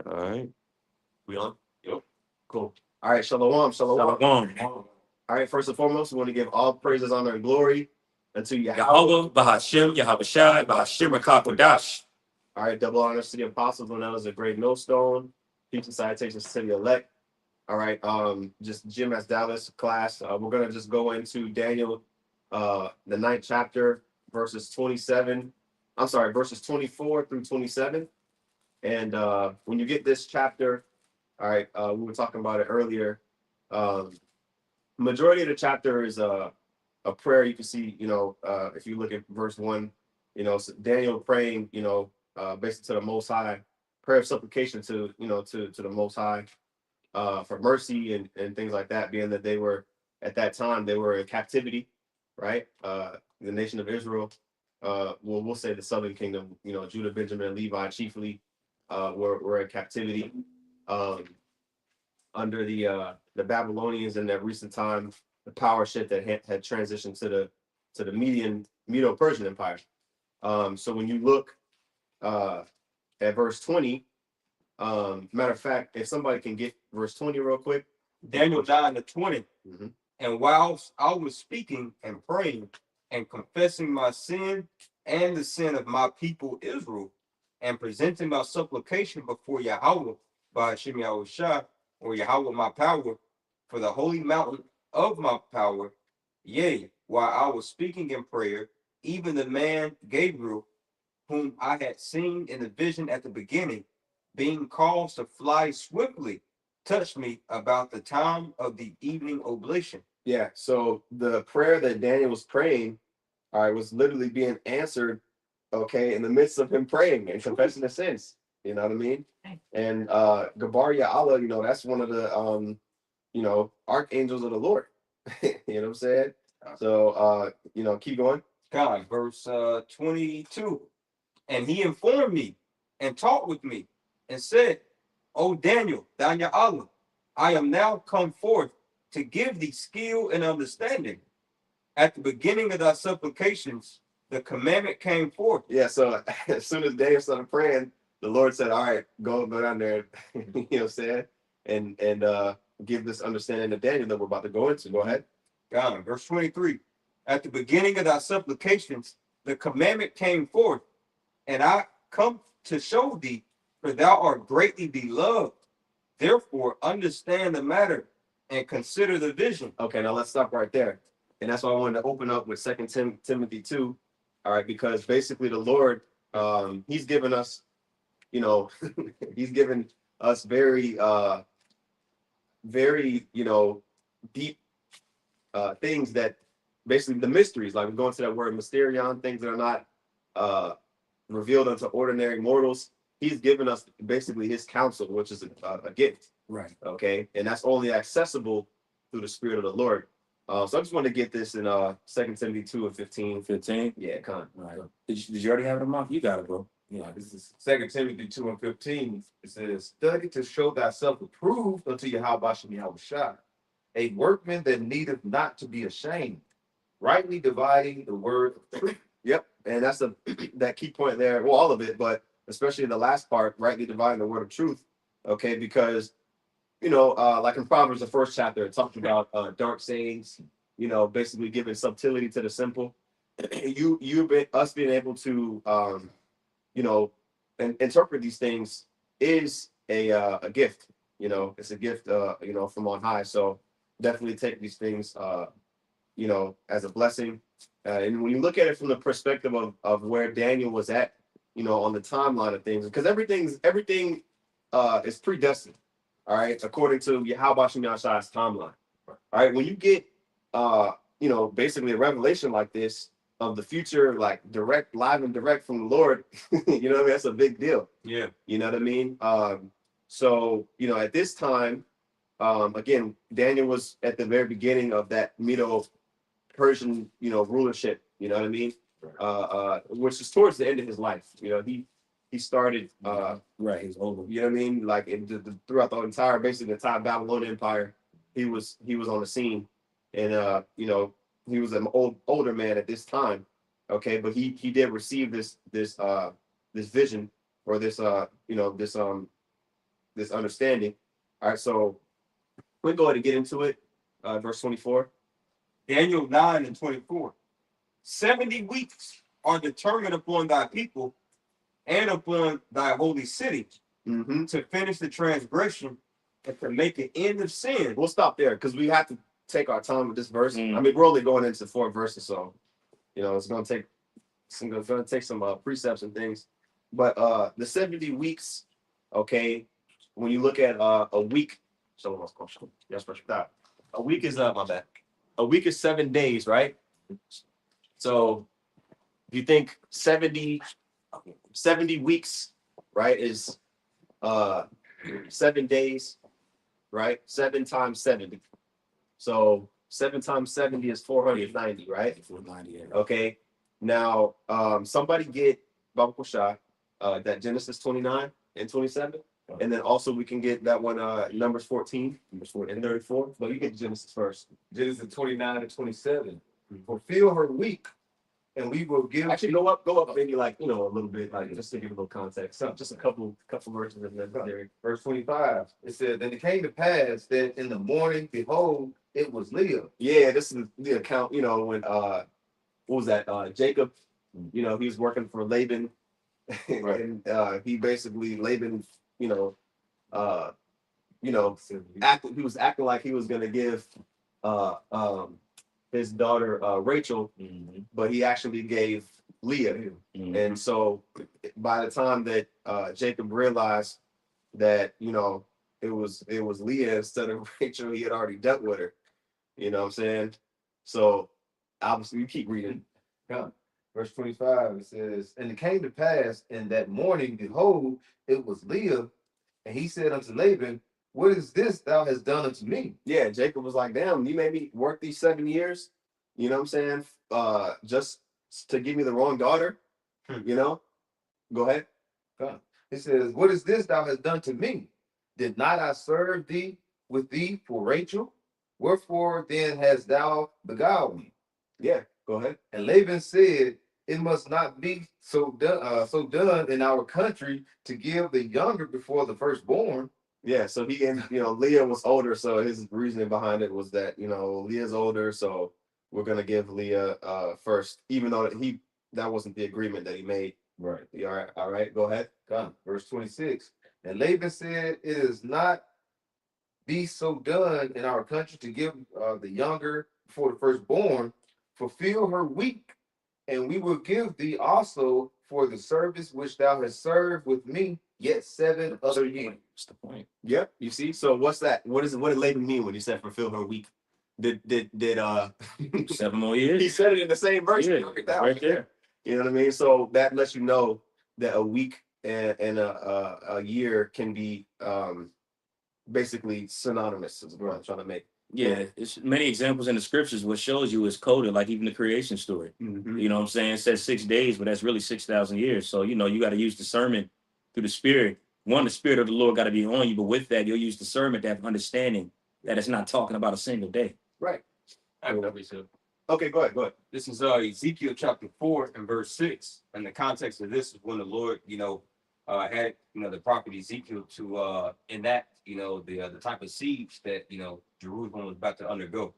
All right. We on? Yep. Cool. All right, shalom, shalom. Shalom. All right, first and foremost, we want to give all praises, honor, and glory unto Yahweh. Yahweh, Bahashim, Yahabashai, Bahashim, Rakakodash. All right, double honors to the apostles when that was a great millstone. Peace and salutations to the elect. All right, just Jim as Dallas class. We're gonna just go into Daniel, the ninth chapter, verses 27. I'm sorry, verses 24 through 27. And when you get this chapter, all right, we were talking about it earlier. Majority of the chapter is a prayer. You can see, if you look at verse 1, Daniel praying, basically to the Most High, prayer of supplication to, to the Most High for mercy and things like that, being that they were, at that time, they were in captivity, right? The nation of Israel, we'll say the southern kingdom, Judah, Benjamin, and Levi chiefly were in captivity. Under the Babylonians in that recent time, the power shift that had transitioned to the Medo-Persian Empire. So when you look at verse 20, matter of fact, if somebody can get verse 20 real quick. Daniel 9:20. Mm-hmm. And whilst I was speaking and praying and confessing my sin and the sin of my people Israel, and presenting my supplication before Yahweh by Hashem Yahushua, or Yahweh my power, for the holy mountain of my power, yea, while I was speaking in prayer, even the man Gabriel, whom I had seen in the vision at the beginning, being caused to fly swiftly, touched me about the time of the evening oblation. Yeah, so the prayer that Daniel was praying, all right, was literally being answered, okay, in the midst of him praying and confessing his sins. You know what I mean? And Gabar Allah, that's one of the archangels of the Lord. You know what I'm saying? So keep going. God, verse 22. And he informed me and talked with me and said, O Daniel, Daniel Allah, I am now come forth to give thee skill and understanding. At the beginning of thy supplications, the commandment came forth. Yeah, so as soon as Daniel started praying, the Lord said, all right, go down there, you know what I'm saying? And give this understanding to Daniel that we're about to go into. Go ahead. God, verse 23. At the beginning of thy supplications, the commandment came forth, and I come to show thee, for thou art greatly beloved. Therefore, understand the matter and consider the vision. Okay, now let's stop right there. And that's why I wanted to open up with 2 Timothy 2. All right, because basically the Lord, he's given us, he's given us very, very, deep things that basically the mysteries, like we're going to that word mysterion, things that are not revealed unto ordinary mortals. He's given us basically his counsel, which is a gift. Right. Okay. And that's only accessible through the Spirit of the Lord. So I just want to get this in 2 Timothy 2 and 15. 15? Yeah, con. All right. Did you already have it in mind? You got it, bro. Yeah, this is 2 Timothy 2 and 15. It says, study to show thyself approved unto Yahweh Shem Yahushua, a workman that needeth not to be ashamed, rightly dividing the word of truth. Yep. And that's that key point there. Well, all of it, but especially the last part, rightly dividing the word of truth. Okay, because like in Proverbs, the first chapter, it talks about dark sayings, basically giving subtlety to the simple. Us being able to and interpret these things is a gift. It's a gift from on high. So definitely take these things as a blessing. And when you look at it from the perspective of where Daniel was at, on the timeline of things, because everything is predestined. All right, according to Yahweh Shem Yahshua's timeline. All right, when you get basically a revelation like this of the future, like live and direct from the Lord, that's a big deal. Yeah. You know what I mean? So at this time, again, Daniel was at the very beginning of that Medo-Persian, rulership. You know what I mean? Which is towards the end of his life. He started Right, he's older. you know what I mean? Like throughout the entire, basically the entire Babylonian Empire, he was on the scene, and he was an older man at this time. Okay, but he did receive this vision, or this this understanding. All right, so we go ahead and get into it. Verse 24. Daniel 9:24. 70 weeks are determined upon thy people and upon thy holy city Mm-hmm. to finish the transgression and to make an end of sin. We'll stop there because we have to take our time with this verse. Mm. I mean, we're only going into 4 verses, so it's going to take some precepts and things. But the 70 weeks, okay, when you look at a week, a week is my bad. A week is 7 days, right? So if you think 70 weeks, right, is 7 days, right? 7 times 70. So 7 times 70 is 490, right? 490. Okay. Now, somebody get Baba Shah, that Genesis 29 and 27. And then also we can get that one, Numbers 14 and 34. But you get Genesis first. Genesis 29 and 27. Fulfill her week, and we will give. Actually, go up maybe like, a little bit, like just to give a little context. So just a couple verses and then there. Verse 25. It said, "Then it came to pass that in the morning, behold, it was Leah." Yeah, this is the account, when what was that? Jacob, he was working for Laban. Right. And he basically Laban, he was acting like he was gonna give his daughter Rachel, Mhm. but he actually gave Leah. Mhm. And so by the time that Jacob realized that it was Leah instead of Rachel, he had already dealt with her. You know what I'm saying? So obviously you keep reading. Yeah. Verse 25, it says, "And it came to pass in that morning, behold, it was Leah. And he said unto Laban, What is this thou hast done unto me?" Yeah, Jacob was like, damn, you made me work these 7 years, you know what I'm saying? Just to give me the wrong daughter, Go ahead. He says, "What is this thou hast done to me? Did not I serve thee with thee for Rachel? Wherefore then hast thou beguiled me?" Yeah, go ahead. And Laban said, "It must not be so done in our country to give the younger before the firstborn." Yeah, so he and Leah was older, so his reasoning behind it was that Leah's older, so we're gonna give Leah first, even though that wasn't the agreement that he made. Right. All right, go ahead. Come. Verse 26. And Laban said, "It is not be so done in our country to give the younger before the firstborn. Fulfill her week, and we will give thee also for the service which thou hast served with me yet 7 other years." What's the point? Yep, you see. So what's that? What did Laban mean when he said fulfill her week? Did 7 more years. he said it in the same verse? Yeah, Look at that right there. You know what I mean? So that lets you know that a week and a year can be basically synonymous, is what I'm trying to make. Yeah, it's many examples in the scriptures. What shows you is coded, like even the creation story. Mhm. You know what I'm saying? It says 6 days, but that's really 6,000 years. So, you got to use discernment through the spirit. One, the spirit of the Lord got to be on you, but with that, you'll use discernment to have understanding that it's not talking about a single day. Right. I have no so. Okay, go ahead. This is Ezekiel chapter 4 and verse 6. And the context of this is when the Lord, had the prophet Ezekiel to enact the type of siege that Jerusalem was about to undergo.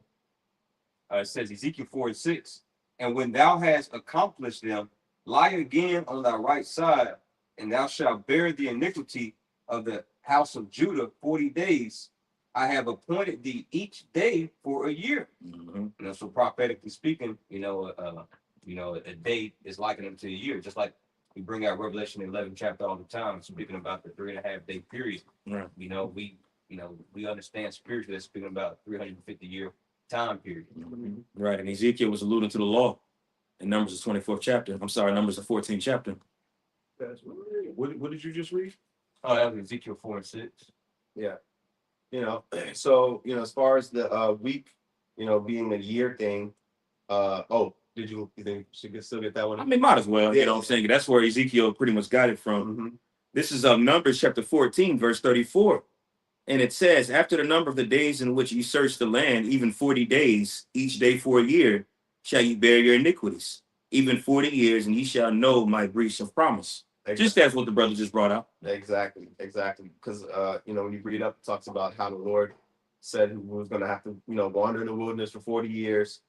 It says Ezekiel 4 and 6. "And when thou hast accomplished them, lie again on thy right side, and thou shalt bear the iniquity of the house of Judah 40 days. I have appointed thee each day for a year." Mhm. So prophetically speaking, a day is likened unto a year, just like we bring out Revelation 11 chapter all the time, speaking about the 3.5 day period. Right. We understand spiritually that's speaking about 350-year time period. Mhm. Right. And Ezekiel was alluding to the law in Numbers the 24th chapter. I'm sorry, Numbers the 14th chapter. What did you just read? Oh, that was Ezekiel 4 and 6. Yeah. So as far as the week, being a year thing. Did you think you should still get that one? I mean, might as well. Yeah. You know what I'm saying? That's where Ezekiel pretty much got it from. Mhm. This is Numbers chapter 14, verse 34. And it says, "After the number of the days in which ye search the land, even 40 days, each day for a year, shall ye bear your iniquities, even 40 years, and ye shall know my breach of promise." Just as what the brother just brought out. Exactly. Because you know, when you read up, it talks about how the Lord said he was going to have to, you know, wander in the wilderness for 40 years.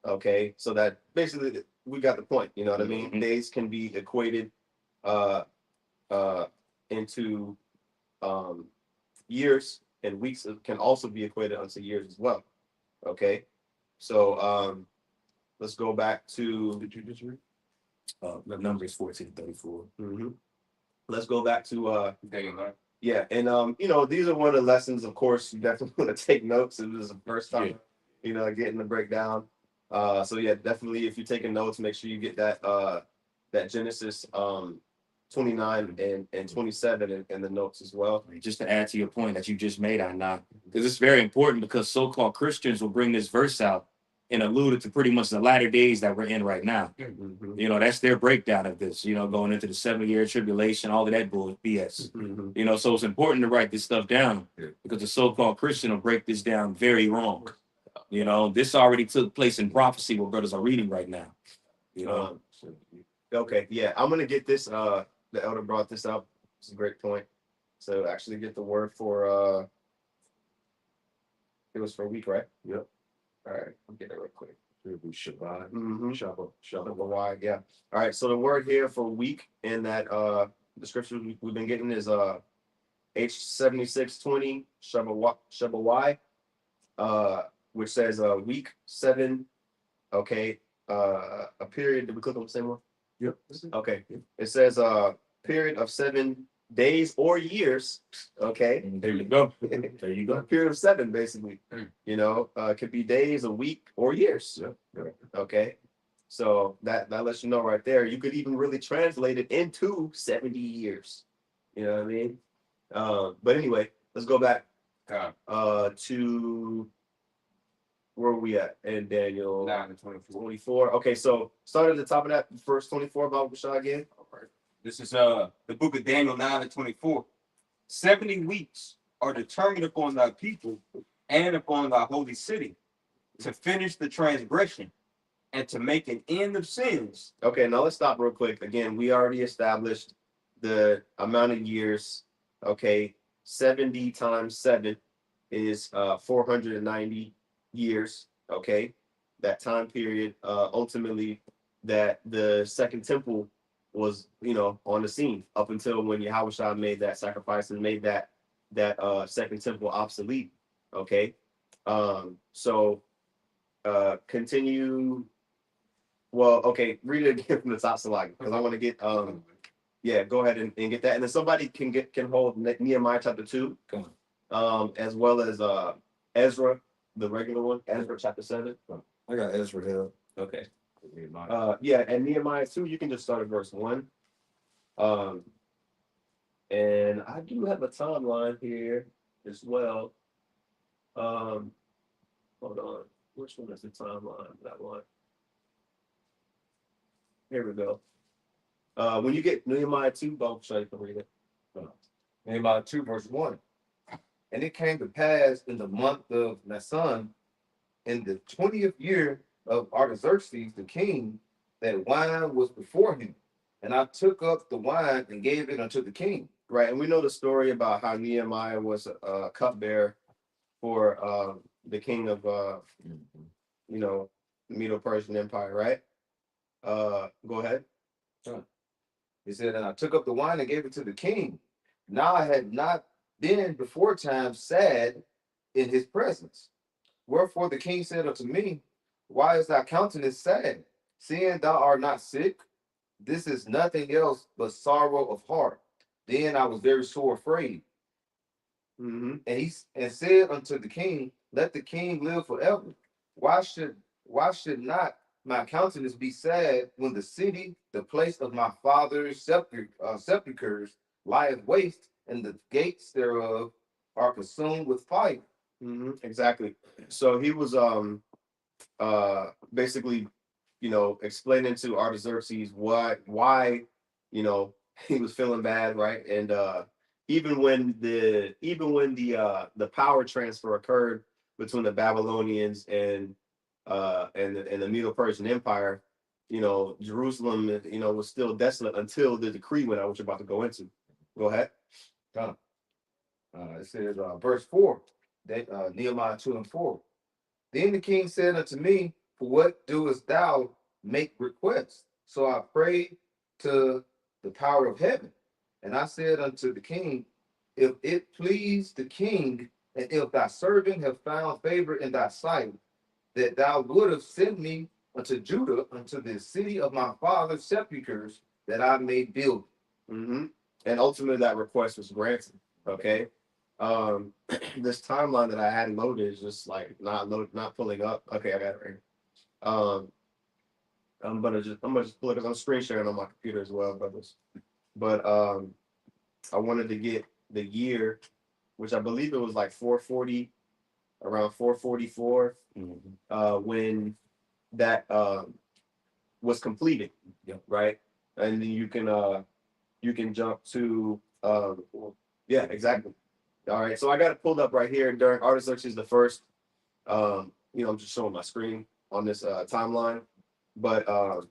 Okay, so that basically we got the point. You know what I mean? Mhm. Days can be equated into years, and weeks can also be equated unto years as well. Okay, so let's go back to. Did you just read? The number is 1434. Mhm. Let's go back to Daniel 9. yeah, and you know, these are one of the lessons. Of course, you definitely want to take notes. It was the first time, Yeah. you know, getting the breakdown. So yeah, definitely if you're taking notes, make sure you get that Genesis 29 and 27 in the notes as well. Just to add to your point that you just made, because it's very important because so-called Christians will bring this verse out and allude it to pretty much the latter days that we're in right now. Mhm. You know, that's their breakdown of this, you know, going into the 7-year tribulation, all of that bull BS. Mhm. You know, so it's important to write this stuff down because the so-called Christian will break this down very wrong. You know, this already took place in prophecy, what brothers are reading right now. You know, Okay, yeah, I'm gonna get this. The elder brought this up. It's a great point. So actually get the word for it was for week, right? Yep. All right, I'll get it real quick. It'll be Shabbat. Mm-hmm. Shabbat. Why? Yeah. All right. So the word here for week in that the scripture we've been getting is H7620 Shabawai, which says week 7. Okay. A period. Did we click on the same one? Yep. Okay. It says period of 7 days or years. Okay. and there you go. There you A go. period of 7, basically. You know, could be days, a week, or years. Yep. Okay. So that lets you know right there. You could even really translate it into 70 years. You know what I mean? But anyway, let's go back to where are we at in Daniel 9 and 24. 24. Okay, so start at the top of that verse 24 about Bashar again. This is the book of Daniel 9 and 24. 70 weeks are determined upon thy people and upon thy holy city to finish the transgression and to make an end of sins. Okay, now let's stop real quick. Again, we already established the amount of years. Okay, 70 times 7 is 490 years. Okay, that time period ultimately that the second temple was, you know, on the scene up until when Yahushua made that sacrifice and made that second temple obsolete. Okay, so continue. Well, okay, read it again from the top, Salaki, because I want to get yeah, go ahead and get that, and then somebody can hold Nehemiah chapter 2, as well as Ezra, the regular one, Ezra chapter 7. I got Ezra here. Okay. Yeah, and Nehemiah 2, you can just start at verse 1. And I do have a timeline here as well. Hold on, which one is the timeline? That one. Here we go. When you get Nehemiah 2, Bob, show you can read it. Nehemiah 2, verse 1. And it came to pass in the month of Nisan, in the 20th year of Artaxerxes the king, that wine was before him. And I took up the wine and gave it unto the king. Right, and we know the story about how Nehemiah was a cupbearer for the king of you know, the Medo-Persian Empire, right? Go ahead. He said, and I took up the wine and gave it to the king. Now I had not been before time sad in his presence. Wherefore the king said unto me, why is thy countenance sad, seeing thou art not sick? This is nothing else but sorrow of heart. Then I was very sore afraid. Mm-hmm. And he said unto the king, let the king live forever. Why should not my countenance be sad when the city, the place of my father's sepulchres, lieth waste, and the gates thereof are consumed with fire? Mm-hmm. Exactly. So he was basically, you know, explaining to Artaxerxes why you know he was feeling bad, right? And even when the power transfer occurred between the Babylonians and the Medo-Persian Empire, Jerusalem, was still desolate until the decree went out, which you're about to go into. Go ahead. It says, verse 4, Nehemiah 2:4. Then the king said unto me, for what doest thou make request? So I prayed to the power of heaven. And I said unto the king, if it please the king, and if thy servant have found favor in thy sight, that thou would have sent me unto Judah, unto the city of my father's sepulchres, that I may build. And ultimately that request was granted. Okay. This timeline that I had loaded is just like not pulling up. Okay, I got it right here. I'm gonna just pull it because I'm screen sharing on my computer as well, brothers. But I wanted to get the year, which I believe it was like 440, around 444, when that was completed. Yep. Right. And then you can jump to yeah, exactly. All right, so I got it pulled up right here during Artaxerxes the first. I'm just showing my screen on this timeline. But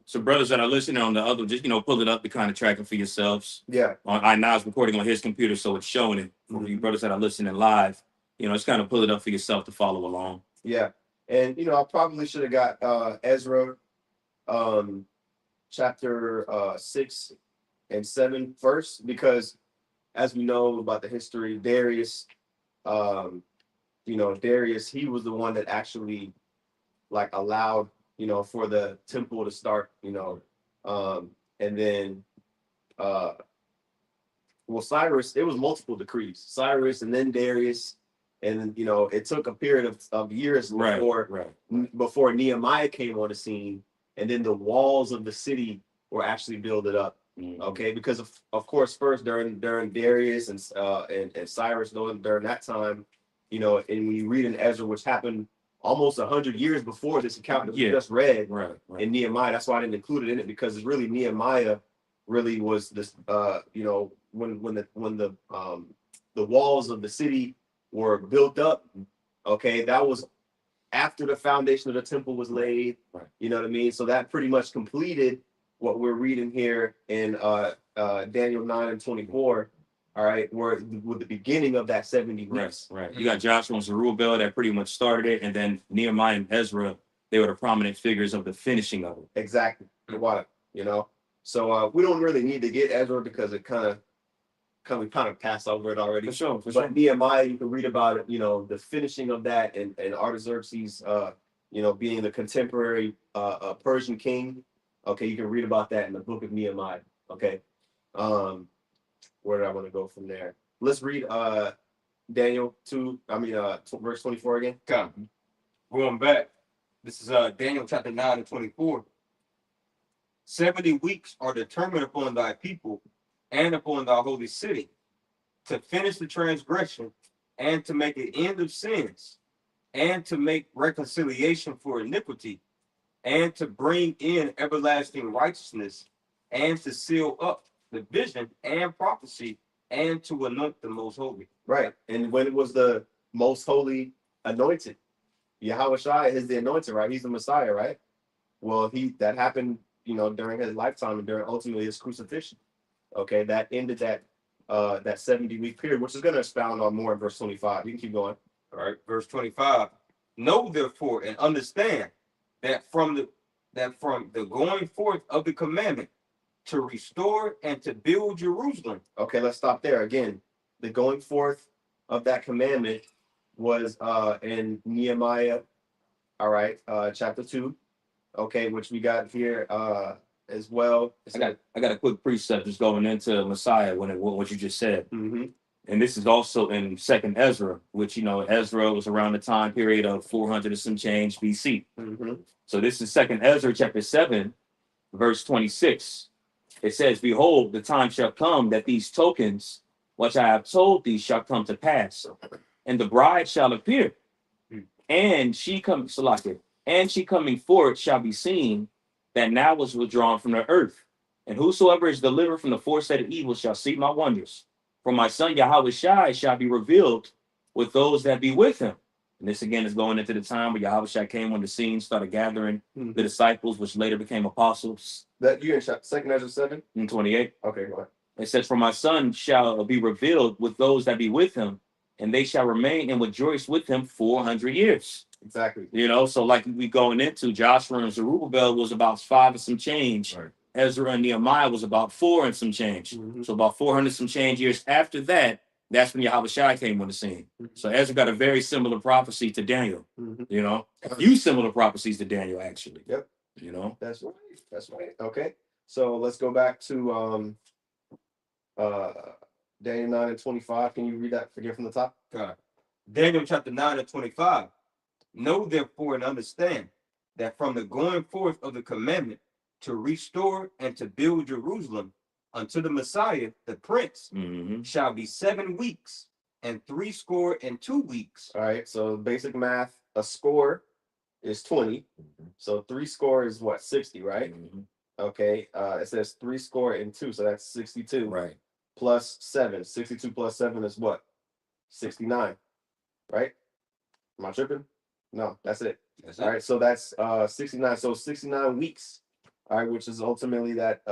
So brothers that are listening on the other, just pull it up to kind of track it for yourselves. yeah, I now is recording on his computer, so it's showing it for you brothers that are listening live. Just kind of pull it up for yourself to follow along. yeah, and I probably should have got Ezra, chapter 6 and 7 first, because as we know about the history, Darius, Darius, he was the one that actually like allowed, for the temple to start, and then, Cyrus, it was multiple decrees, Cyrus and then Darius, and then, it took a period of years before Nehemiah came on the scene, and then the walls of the city were actually built up. Okay, because of course, first during Darius and Cyrus, during that time, and when you read in Ezra, which happened almost 100 years before this account that we just read in Nehemiah. That's why I didn't include it in it, because it's really Nehemiah really was this, when the walls of the city were built up. Okay, that was after the foundation of the temple was laid. You know what I mean? So that pretty much completed what we're reading here in Daniel 9:24, all right, with the beginning of that 70 weeks. Right. You got Joshua and Zerubbabel that pretty much started it, and then Nehemiah and Ezra, they were the prominent figures of the finishing of it. Exactly. What, so we don't really need to get Ezra because it we kind of passed over it already. For sure. But Nehemiah, you can read about it, the finishing of that, and Artaxerxes, being the contemporary Persian king. Okay, you can read about that in the book of Nehemiah. Okay, where did I want to go from there? Let's read Daniel 2. Verse 24 again. Come. Going back. This is Daniel chapter 9:24. 70 weeks are determined upon thy people and upon thy holy city, to finish the transgression, and to make an end of sins, and to make reconciliation for iniquity, and to bring in everlasting righteousness, and to seal up the vision and prophecy, and to anoint the most holy. Right. And when it was the most holy anointed, Yahushua is the anointed, right? He's the Messiah, right? Well, that happened, during his lifetime and during ultimately his crucifixion. Okay, that ended that 70-week period, which is going to expound on more in verse 25. You can keep going. All right, verse 25. Know therefore and understand that from the going forth of the commandment to restore and to build Jerusalem. Okay, let's stop there. Again, the going forth of that commandment was in Nehemiah, all right, chapter 2, okay, which we got here as well. I got a quick precept just going into Messiah what you just said. Mm-hmm. And this is also in Second Ezra, which Ezra was around the time period of 400 and some change BC. Mm-hmm. So this is Second Ezra chapter 7, verse 26. It says, "Behold, the time shall come that these tokens, which I have told thee, shall come to pass, and the bride shall appear, and she coming forth shall be seen, that now was withdrawn from the earth. And whosoever is delivered from the foresight of evil shall see my wonders. For my son Yahushua shall be revealed with those that be with him. And this again is going into the time where Yahushua came on the scene, started gathering Mhm. the disciples, which later became apostles. That you in second Ezra 7? In 28, Okay, go ahead. it says, "For my son shall be revealed with those that be with him, and they shall remain and rejoice with him 400 years." Exactly. You know, so like we going into Joshua and Zerubbabel was about 5 and some change. Right. Ezra and Nehemiah was about 4 and some change. Mhm. So about 400 some change years after that, that's when Yahushua came on the scene. So Ezra got a very similar prophecy to Daniel. Mhm. You know, a few similar prophecies to Daniel actually. Yep. You know, That's right. That's right. Okay. So let's go back to Daniel 9 and 25. Can you read that again from the top? God. Daniel chapter 9 and 25. Know therefore and understand that from the going forth of the commandment to restore and to build Jerusalem unto the Messiah, the Prince, Mhm. shall be 7 weeks and 62 weeks. All right. So basic math, a score is 20. So 3 score is what? 60, right? Mhm. Okay. It says 3 score and 2, so that's 62. Right. Plus 7. 62 plus 7 is what? 69. Right? Am I tripping? No, that's it. That's All it. right, so that's 69. So 69 weeks. All right, which is ultimately that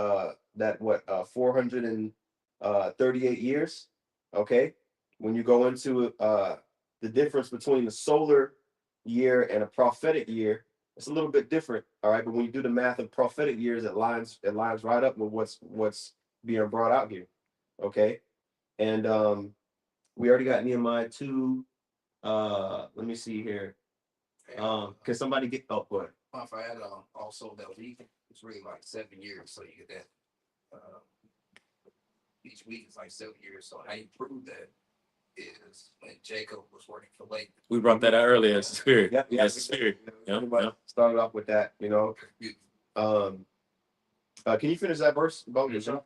438 years. Okay. When you go into the difference between the solar year and a prophetic year, it's a little bit different. All right, but when you do the math of prophetic years, it lines right up with what's being brought out here. Okay. And we already got Nehemiah 2. Let me see here. Can somebody get go ahead. If I had also that week, it's really like 7 years, so you get that. Each week is like 7 years. So how you prove that is when Jacob was working for Laban. We brought that out earlier as the spirit. Yep, Yes, the spirit. Yep, Everybody yep. started off with that, you know. Can you finish that verse, Bo? Mhm.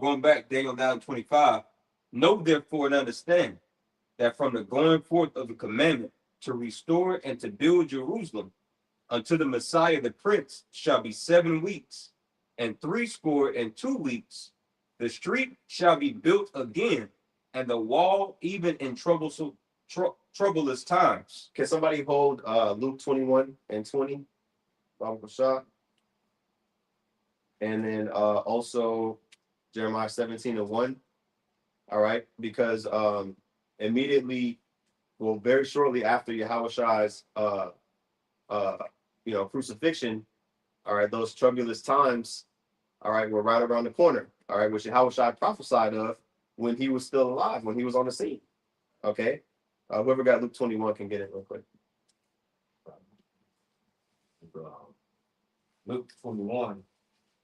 Going back, Daniel 9 and 25. Know therefore and understand that from the going forth of the commandment to restore and to build Jerusalem unto the Messiah, the Prince, shall be 7 weeks and 62 weeks. The street shall be built again, and the wall even in troublous times. Can somebody hold Luke 21 and 20? Baba Shah. And then also Jeremiah 17 and 1. All right, because immediately, well, very shortly after Yahweh's crucifixion, all right, those troublous times, all right, were right around the corner, all right, which Yahweh prophesied of when he was still alive, when he was on the scene. Okay. Whoever got Luke 21 can get it real quick. Luke 21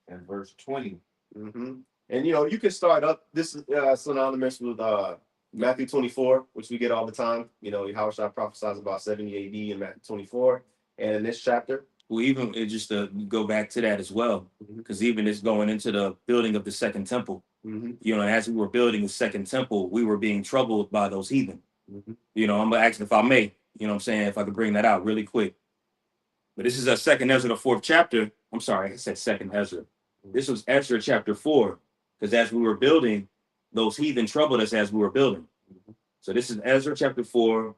and verse 20. Mm-hmm. And you can start up. This is synonymous with Matthew 24, which we get all the time. Yahweh prophesies about 70 AD in Matthew 24. And in this chapter, Well, even just to go back to that as well, because even it's going into the building of the second temple. As we were building the second temple, we were being troubled by those heathen. I'm gonna ask if I may, if I could bring that out really quick. But this is a second Ezra, the 4th chapter. I'm sorry, I said second Ezra. This was Ezra chapter 4, because as we were building, those heathen troubled us as we were building. So this is Ezra chapter 4,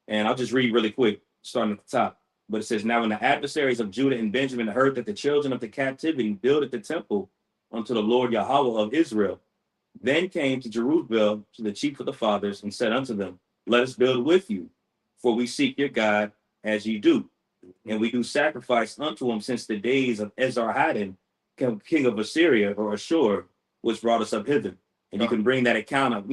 and I'll just read really quick, starting at the top. But it says, "Now when the adversaries of Judah and Benjamin heard that the children of the captivity builded the temple unto the Lord Yahweh of Israel, then came to Jerusalem to the chief of the fathers and said unto them, Let us build with you, for we seek your God as ye do. And we do sacrifice unto him since the days of Esarhaddon, king of Assyria or Ashur, which brought us up hither." And you can bring that account up,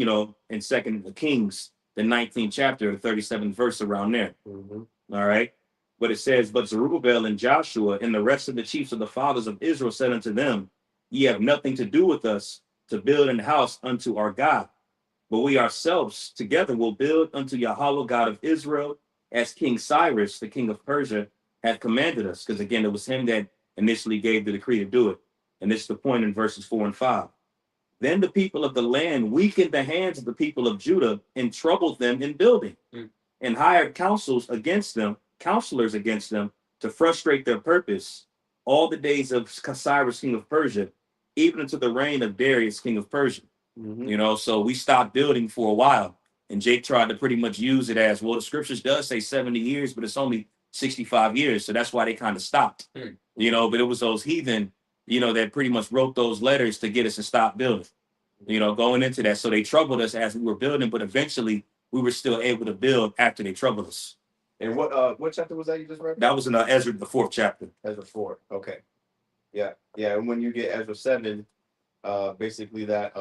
in 2 Kings, the 19th chapter, 37th verse around there. All right. But it says, "But Zerubbabel and Joshua and the rest of the chiefs of the fathers of Israel said unto them, Ye have nothing to do with us to build an house unto our God, but we ourselves together will build unto Yahweh God of Israel, as King Cyrus, the king of Persia, hath commanded us." Because again, it was him that initially gave the decree to do it. And this is the point in verses 4 and 5. "Then the people of the land weakened the hands of the people of Judah and troubled them in building, and hired counselors against them to frustrate their purpose all the days of Cyrus, king of Persia, even unto the reign of Darius, king of Persia." So we stopped building for a while. And Jake tried to pretty much use it as, well, the scriptures does say 70 years, but it's only 65 years. So that's why they kind of stopped, you know, but it was those heathen, you know, that pretty much wrote those letters to get us to stop building, you know, going into that. So they troubled us as we were building, but eventually we were still able to build after they troubled us. And what chapter was that you just read? That was in Ezra, the 4th chapter. Ezra 4. Okay. Yeah. Yeah. And when you get Ezra 7, basically that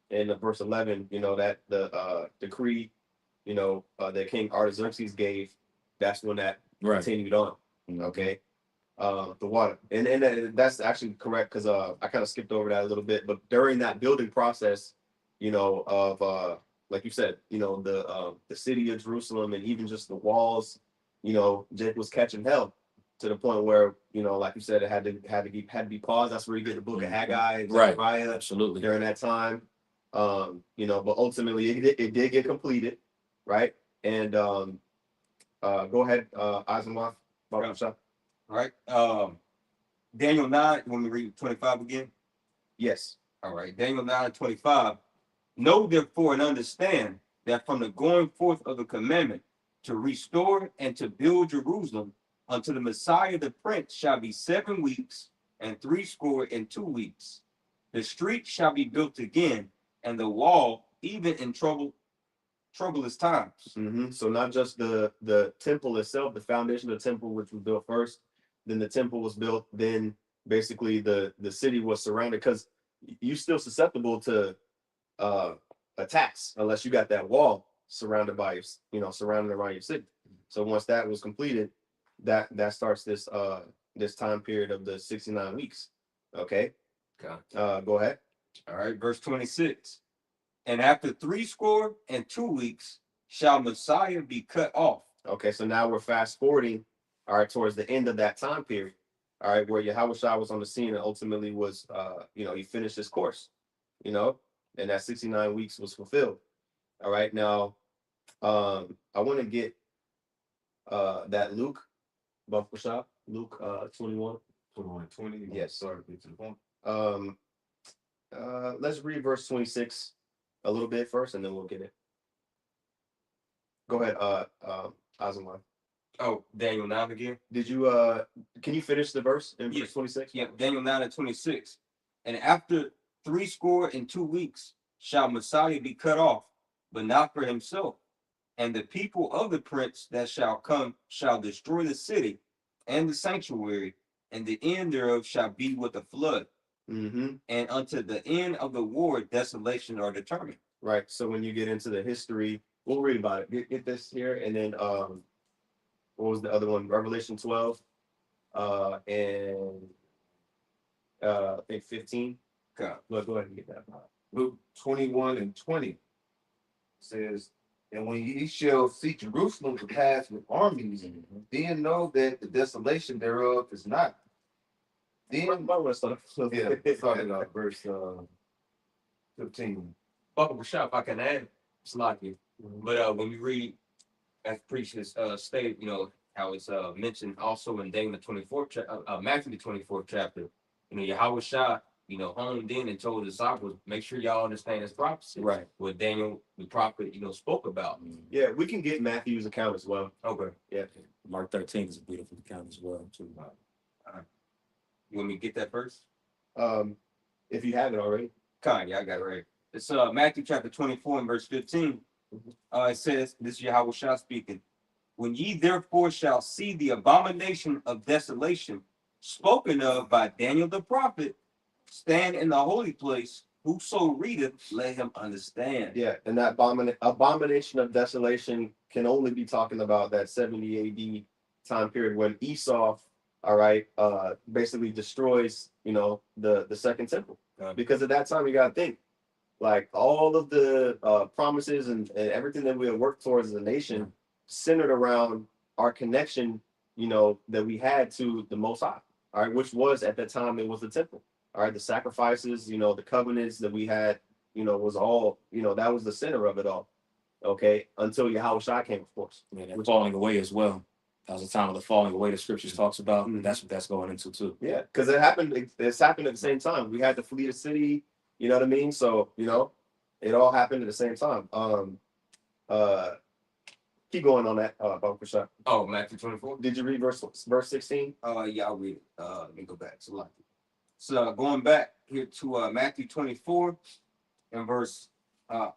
in the verse 11, you know, that the decree, you know, that King Artaxerxes gave, that's when that continued on. Okay. The water. And that's actually correct, because I kind of skipped over that a little bit, but during that building process, you know, of like you said, you know, the city of Jerusalem and even just the walls, you know, Jake was catching hell to the point where, you know, like you said, it had to be paused. That's where you get the book of Haggai and Zechariah Absolutely. during that time. You know, but ultimately it did get completed, right? And go ahead, Azimuth. All right. Daniel 9, when we read 25 again. Yes. All right. Daniel 9:25. Know therefore and understand that from the going forth of the commandment to restore and to build Jerusalem unto the Messiah the Prince shall be 7 weeks and 62 weeks. The street shall be built again, and the wall even in troublous times. So not just the temple itself, the foundation of the temple, which was built first, then the temple was built, then basically the city was surrounded, because you're still susceptible to attacks unless you got that wall surrounded by surrounded around your city. So once that was completed, that starts this this time period of the 69 weeks. Okay. Go ahead. All right, verse 26. And after 62 weeks shall Messiah be cut off. Okay, so now we're fast forwarding, all right, towards the end of that time period, all right, where Yahushua was on the scene and ultimately was, you know, he finished his course, you know, and that 69 weeks was fulfilled. All right, now, I want to get that Luke, Buffalo Shop, Luke 21. 20. Yes. Sorry, to the point. Let's read verse 26 a little bit first, and then we'll get it. Go ahead, Azaman. Oh, Daniel 9 again. Did you can you finish the verse in verse 26? Yeah, Daniel 9:26. And after 62 weeks shall Messiah be cut off, but not for himself. And the people of the prince that shall come shall destroy the city and the sanctuary, and the end thereof shall be with a flood. And unto the end of the war, desolation are determined. Right. So when you get into the history, we'll read about it. Get this here, and then what was the other one? Revelation 12, and I think 15. Okay. Go ahead and get that. Luke 21 and 20 says, and when ye shall see Jerusalem compassed with armies, then know that the desolation thereof is not. Then started verse 15. Buckle shop, I can add slightly. But when you read, as previous stated, you know, how it's mentioned also in Daniel the 24th Matthew the 24th chapter, you know, Yahushua, you know, honed in and told the disciples, make sure y'all understand this prophecy. Right. What Daniel, the prophet, you know, spoke about. Yeah, we can get Matthew's account as well. Okay. Yeah. Mark 13 is a beautiful account as well, too. You want me to get that first? If you have it already. Yeah, I got it right. It's Matthew chapter 24 and verse 15. It says, this is Yahushua speaking. When ye therefore shall see the abomination of desolation spoken of by Daniel the prophet, stand in the holy place, whoso readeth, let him understand. Yeah, and that abomination of desolation can only be talking about that 70 AD time period when Esau, all right, basically destroys, you know, the second temple. Because at that time, you got to think, like all of the promises and everything that we have worked towards as a nation centered around our connection, you know, that we had to the Most High, all right, which was at that time, it was the temple. All right, the sacrifices, you know, the covenants that we had, you know, was all, you know, that was the center of it all. Okay, until Yahushua came, of course. Yeah, they're falling away as well. That was the time of the falling away the scriptures talks about. That's what that's going into too. Yeah, because it happened. It's happened at the same time. We had to flee the city. You know what I mean? So, you know, It all happened at the same time. Keep going on that, Bumper Shot. Oh, Matthew 24. Did you read verse 16? Yeah, I'll read it. Let me go back to like. So going back here to Matthew 24 and verse I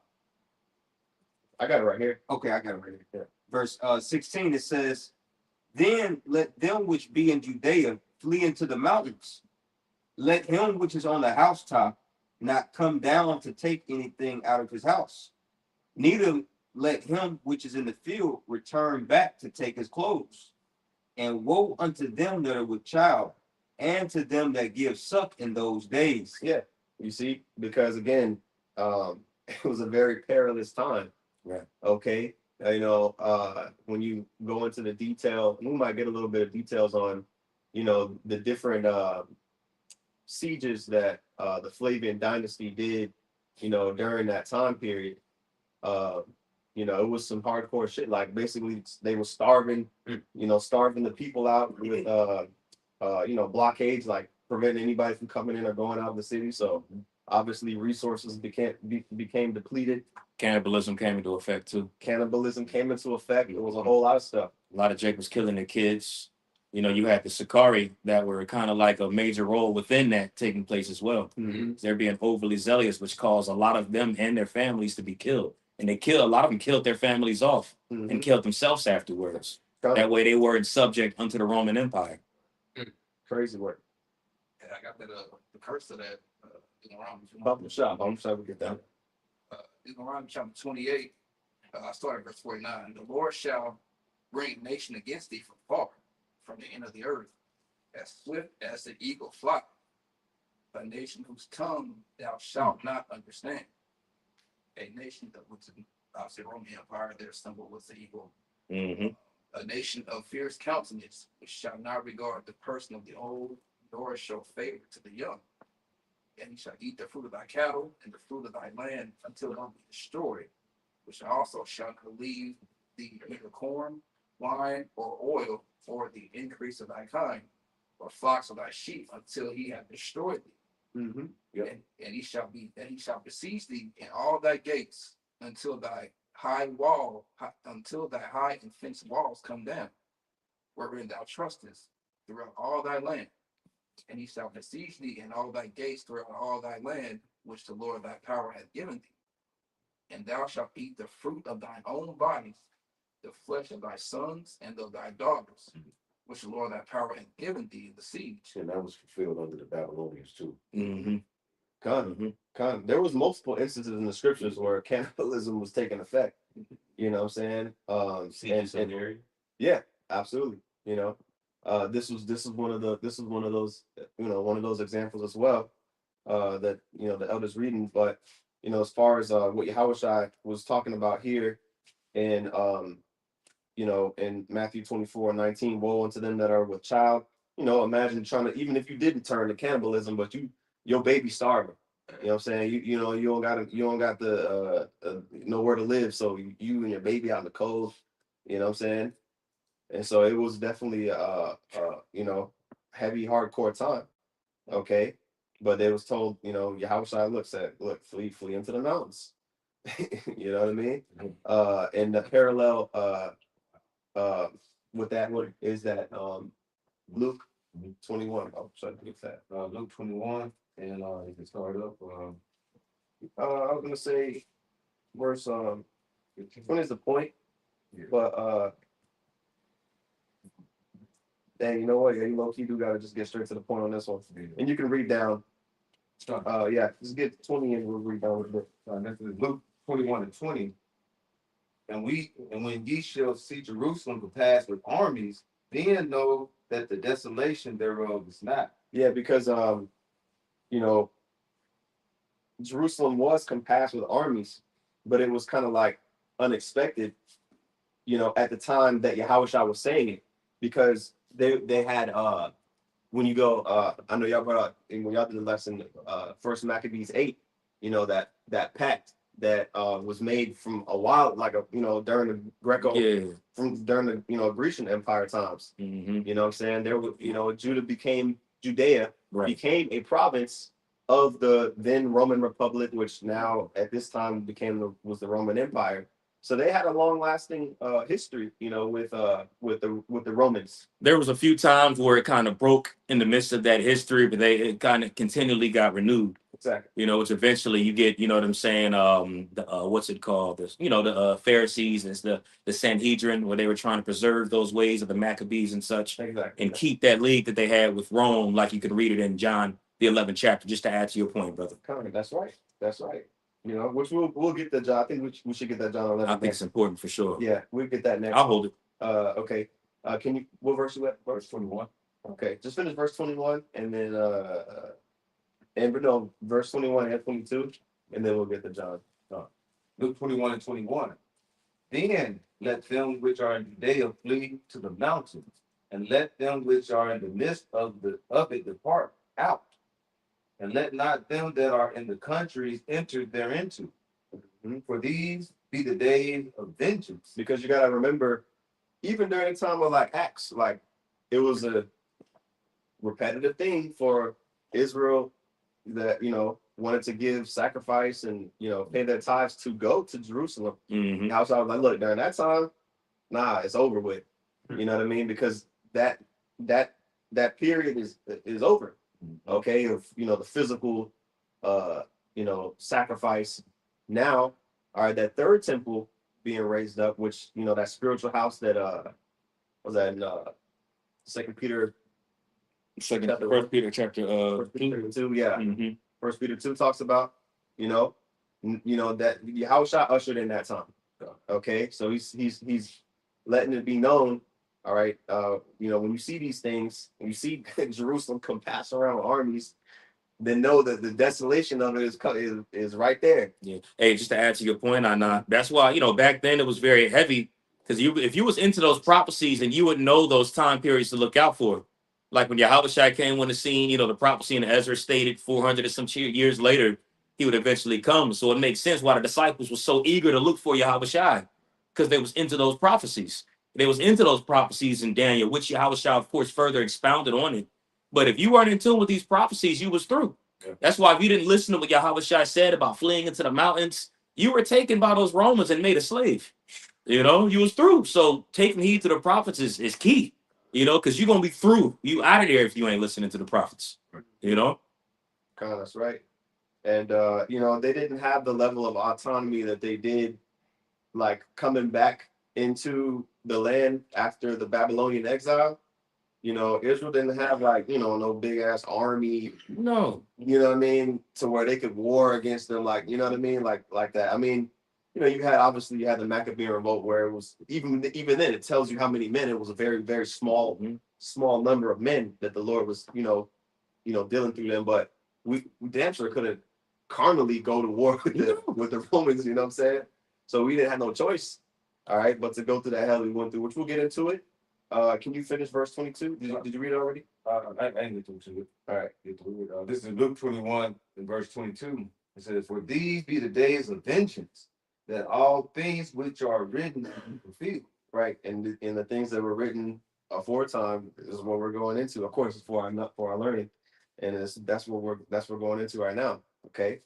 got it right here. okay, I got it right here. Yeah. Verse 16, it says, Then let them which be in Judea flee into the mountains. Let him which is on the housetop not come down to take anything out of his house. Neither let him which is in the field return back to take his clothes. And woe unto them that are with child, and to them that give suck in those days. Yeah, you see, because again, it was a very perilous time. Right. Okay. When you go into the detail, we might get a little bit of details on, the different sieges that the Flavian dynasty did, during that time period. It was some hardcore shit. Like basically they were starving, starving the people out with blockades, like preventing anybody from coming in or going out of the city. So obviously resources became depleted. Cannibalism came into effect too. Cannibalism came into effect. It was a whole lot of stuff. A lot of Jacobs killing their kids. You had the Sicarii that were kind of like a major role within that taking place as well. Mm-hmm. They're being overly zealous, which caused a lot of them and their families to be killed. And a lot of them killed their families off and killed themselves afterwards. That way they weren't subject unto the Roman Empire. Crazy work. And I got that the curse of that Deuteronomy. Bumper shop. We get that. Deuteronomy chapter 28, I started verse 49. The Lord shall bring nation against thee from far, from the end of the earth, as swift as the eagle fly. A nation whose tongue thou shalt not understand. A nation that was in obviously Roman Empire, their symbol was the eagle. Mm-hmm. A nation of fierce countenance, which shall not regard the person of the old, nor show favor to the young. And he shall eat the fruit of thy cattle and the fruit of thy land until thou be destroyed, which also shall not leave thee neither corn, wine, or oil for the increase of thy kind, or flocks of thy sheep until he have destroyed thee. Mm-hmm. And he shall besiege thee in all thy gates until thy high and fenced walls come down, wherein thou trustest throughout all thy land. And he shall besiege thee in all thy gates throughout all thy land, which the Lord thy power hath given thee. And thou shalt eat the fruit of thine own bodies, the flesh of thy sons and of thy daughters, which the Lord thy power hath given thee in the siege. And that was fulfilled under the Babylonians too. Mm-hmm. There was multiple instances in the scriptures where cannibalism was taking effect. You know what I'm saying? Yeah, absolutely. This is one of those examples as well that the elders reading. But as far as what Yahushua was talking about here in in Matthew 24:19, woe unto them that are with child. Imagine trying to, even if you didn't turn to cannibalism, but your baby starving. You know what I'm saying? You don't got the nowhere to live, so you and your baby out in the cold. You know what I'm saying? And so it was definitely heavy, hardcore time. Okay. But they was told, Yahushua look, flee into the mountains. You know what I mean? And the parallel with that one is that Luke 21. Oh, sorry, get that. Luke 21, and you can start up. I was gonna say verse 20 is the point, but dang, you know what? Yeah, you low key do gotta just get straight to the point on this one. And you can read down. Just get 20 and we'll read down with it. This is Luke 21:20. And when ye shall see Jerusalem compassed with armies, then know that the desolation thereof is not. Yeah, because Jerusalem was compassed with armies, but it was kind of like unexpected, at the time that Yahushua was saying it, because they had when you go I know y'all brought up when y'all did the lesson, First Maccabees 8, that pact that was made from a while, like during the during the Grecian Empire times. Mm-hmm. You know what I'm saying? There was, Judea became a province, of the then Roman Republic, which now at this time was the Roman Empire. So they had a long lasting history, you know, with the Romans. There was a few times where it kind of broke in the midst of that history, but it kind of continually got renewed. Exactly. You know, which eventually you get, you know what I'm saying, what's it called? This, you know, the Pharisees, is the Sanhedrin, where they were trying to preserve those ways of the Maccabees and such, Exactly. and keep that league that they had with Rome, like you could read it in John the 11th chapter, just to add to your point, brother. That's right. That's right. You know, which we'll get the John. I think we should get that John 11. I think it's important for sure. Yeah, we'll get that next. I'll hold it. Okay. Can you, what verse you at? Verse 21. Okay, just finish verse 21 and then verse 21 and 22, and then we'll get to John. Luke 21 and 21. Then let them which are in Judea flee to the mountains, and let them which are in the midst of it depart out. And let not them that are in the countries enter thereinto. For these be the days of vengeance. Because you gotta remember, even during the time of like Acts, like it was a repetitive thing for Israel that, you know, wanted to give sacrifice and, you know, pay their tithes to go to Jerusalem. Mhm. I was like, look, during that time, nah, it's over with. You know what I mean? Because that period is over. Okay, of, you know, the physical you know, sacrifice. Now, all right, that third temple being raised up, which, you know, that spiritual house that was that in Second Peter First Peter chapter 2, yeah. Mhm. First Peter 2 talks about, you know, that Yahushua ushered in that time. Okay, so he's letting it be known. All right, you know, when you see these things, when you see Jerusalem come pass around armies, then know that the desolation of it is right there. Yeah. Hey, just to add to your point, Anna, that's why, you know, back then it was very heavy, because if you was into those prophecies, and you would know those time periods to look out for. Like when Yahushua came on the scene, you know, the prophecy in Ezra stated 400 or some years later, he would eventually come. So it makes sense why the disciples were so eager to look for Yahushua, because they was into those prophecies. They was into those prophecies in Daniel, which Yahushua, of course, further expounded on it. But if you weren't in tune with these prophecies, you was through. Yeah. That's why if you didn't listen to what Yahushua said about fleeing into the mountains, you were taken by those Romans and made a slave. You know, you was through. So taking heed to the prophets is key, you know, because you're going to be through. You out of there if you ain't listening to the prophets, you know? That's right. And, you know, they didn't have the level of autonomy that they did, like coming back into the land after the Babylonian exile. You know, Israel didn't have like, you know, no big ass army. No. You know what I mean? To where they could war against them, like, you know what I mean? Like that. I mean, you know, you had the Maccabean revolt where it was even then it tells you how many men. It was a very, very small number of men that the Lord was, you know, dealing through them. But we damn sure couldn't carnally go to war with the Romans, you know what I'm saying? So we didn't have no choice, all right, but to go through that hell we went through, which we'll get into it. Can you finish verse 22? Did you read it already? I ain't get to it. All right. Get to it. This is Luke 21 and verse 22. It says, for these be the days of vengeance, that all things which are written be fulfilled. Right. And the things that were written aforetime is what we're going into. Of course, it's for our learning. And that's what we're going into right now. Okay.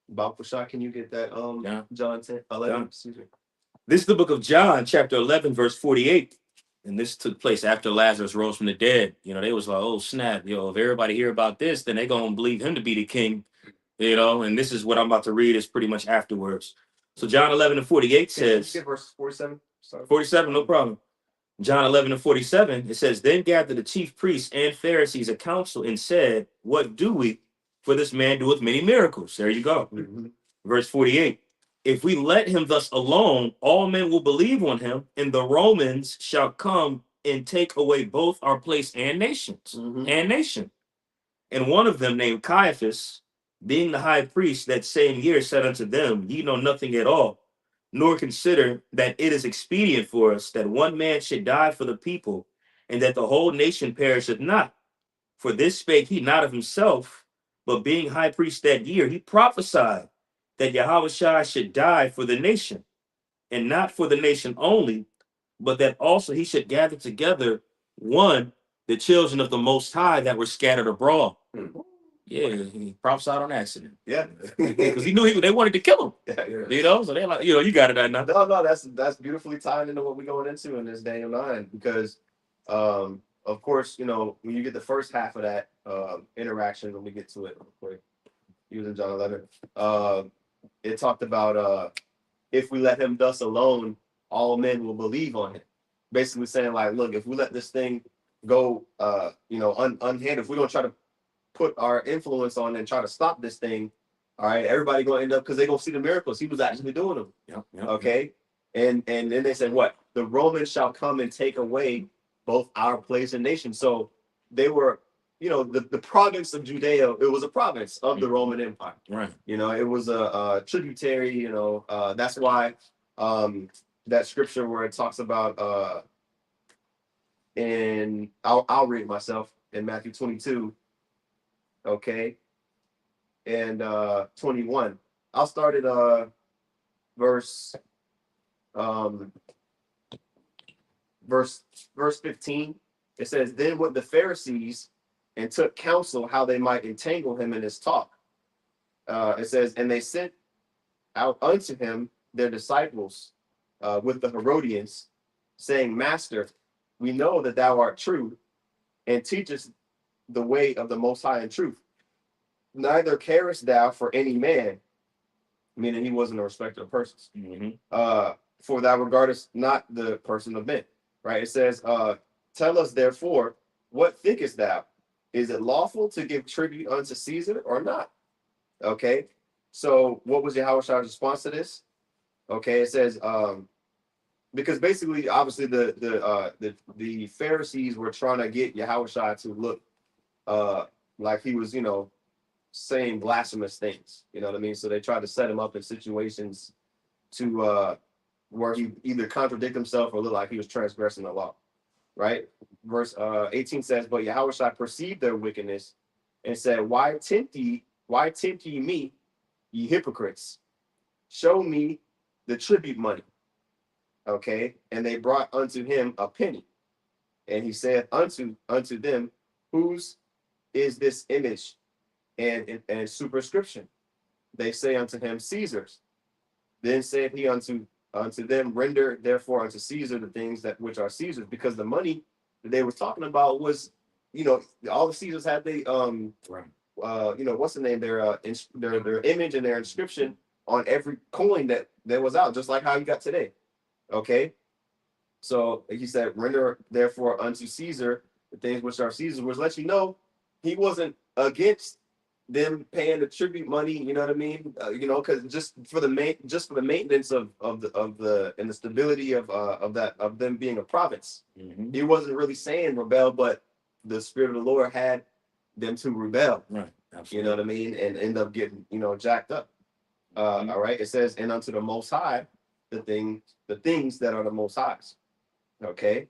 Bob Pashah, can you get that John 10:11? Excuse me. This is the book of John, chapter 11, verse 48. And this took place after Lazarus rose from the dead. You know, they was like, oh, snap. Yo, if everybody hear about this, then they're going to believe him to be the king. You know, and this is what I'm about to read is pretty much afterwards. So John 11 and 48 says, get verse 47. Sorry. 47, no problem. John 11 and 47, it says, then gathered the chief priests and Pharisees a council and said, what do we? For this man doeth many miracles. There you go. Mm-hmm. Verse 48. If we let him thus alone, all men will believe on him, and the Romans shall come and take away both our place and nations and nation. And one of them, named Caiaphas, being the high priest that same year, said unto them, ye know nothing at all, nor consider that it is expedient for us that one man should die for the people, and that the whole nation perisheth not. For this spake he not of himself, but being high priest that year, he prophesied that Yahushua should die for the nation, and not for the nation only, but that also he should gather together the children of the Most High that were scattered abroad. Yeah, he prophesied on accident Yeah. because he knew they wanted to kill him. Yeah. You know, so they're like, you got it, now. No, that's beautifully tied into what we're going into in this Daniel 9 because, of course, when you get the first half of that interaction, when we get to it real quick, using John 11, it talked about if we let him thus alone, all men will believe on him. Basically saying like, look, if we let this thing go, unhandled, if we don't try to put our influence on and try to stop this thing, all right, everybody gonna end up because they're gonna see the miracles. He was actually doing them. Yep. Okay. And then they said, what? The Romans shall come and take away both our place and nation. So they were, the province of Judea, it was a province of the Roman Empire. Right. It was a tributary, that's why that scripture where it talks about and I'll read it myself in Matthew 22. Okay. And 21. I'll start at verse 15. It says, then went the Pharisees and took counsel how they might entangle him in his talk. It says, and they sent out unto him their disciples with the Herodians, saying, Master, we know that thou art true, and teachest the way of the Most High in truth. Neither carest thou for any man, meaning he wasn't a respecter of persons. For thou regardest not the person of men. Right? It says, tell us therefore, what thinkest thou? Is it lawful to give tribute unto Caesar or not? Okay. So what was Yahweh's response to this? Okay, it says, because basically, obviously, the Pharisees were trying to get Yahushua to look like he was, saying blasphemous things. You know what I mean? So they tried to set him up in situations to where he either contradict himself or look like he was transgressing the law. Right? Verse 18 says, but Yahushua perceived their wickedness and said, Why tempt ye me, ye hypocrites? Show me the tribute money. Okay, and they brought unto him a penny, and he said unto them, whose is this image and superscription? They say unto him, Caesar's. Then said he unto them, render therefore unto Caesar the things that which are Caesar's, because the money that they were talking about was, all the Caesars had what's the name, their image and their inscription on every coin that was out, just like how you got today. Okay, so he said, render therefore unto Caesar the things which are Caesar's, which lets you know he wasn't against them paying the tribute money. You know what I mean? Because just for the maintenance of the and the stability of them being a province. He wasn't really saying rebel, but the Spirit of the Lord had them to rebel. Right. Absolutely. You know what I mean? And end up getting jacked up. All right. It says, and unto the Most High the things that are the Most High's. Okay.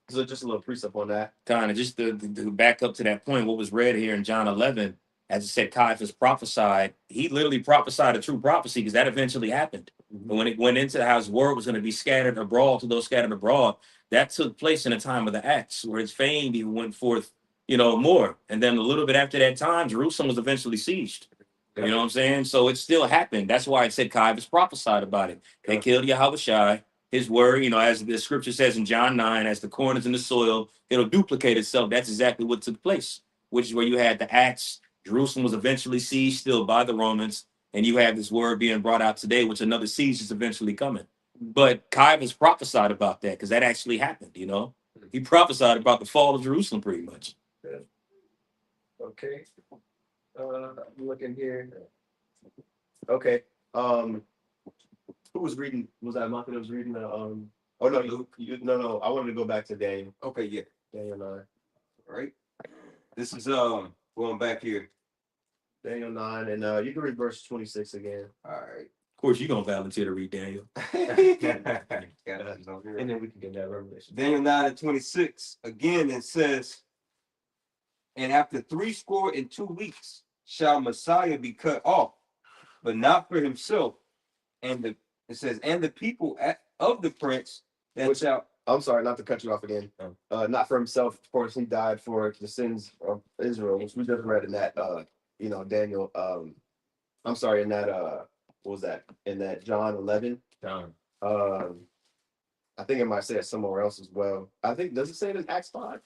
So just a little precept on that. Kind of just to back up to that point, what was read here in John 11, as it said, Caiaphas prophesied. He literally prophesied a true prophecy because that eventually happened. And when it went into how his word was going to be scattered abroad to those scattered abroad, that took place in the time of the Acts, where his fame even went forth, more. And then a little bit after that time, Jerusalem was eventually sieged. You know what I'm saying? So it still happened. That's why it said Caiaphas prophesied about it. They killed Yahushua. His word, as the scripture says in John 9, as the corn is in the soil, it'll duplicate itself. That's exactly what took place, which is where you had the Acts. Jerusalem was eventually sieged still by the Romans. And you have this word being brought out today, which another siege is eventually coming. But Caiaphas prophesied about that because that actually happened, He prophesied about the fall of Jerusalem pretty much. Okay. I'm looking here. Okay. Who was reading? Was that Mark that was reading? Oh no, Luke. No. I wanted to go back to Daniel. Okay, yeah. Daniel 9. All right. This is going back here. Daniel 9, and you can read verse 26 again. All right. Of course, you're gonna volunteer to read Daniel. And then we can get that revelation. Daniel 9:26. Again, it says, and after 62 weeks shall Messiah be cut off, but not for himself. And it says, and the people of the prince that shall. I'm sorry, not to cut you off again. Not for himself, of course, he died for the sins of Israel, which we just read in that Daniel, I'm sorry, in that what was that? In that John 11. John. I think it might say it somewhere else as well. I think, does it say it in Acts 5?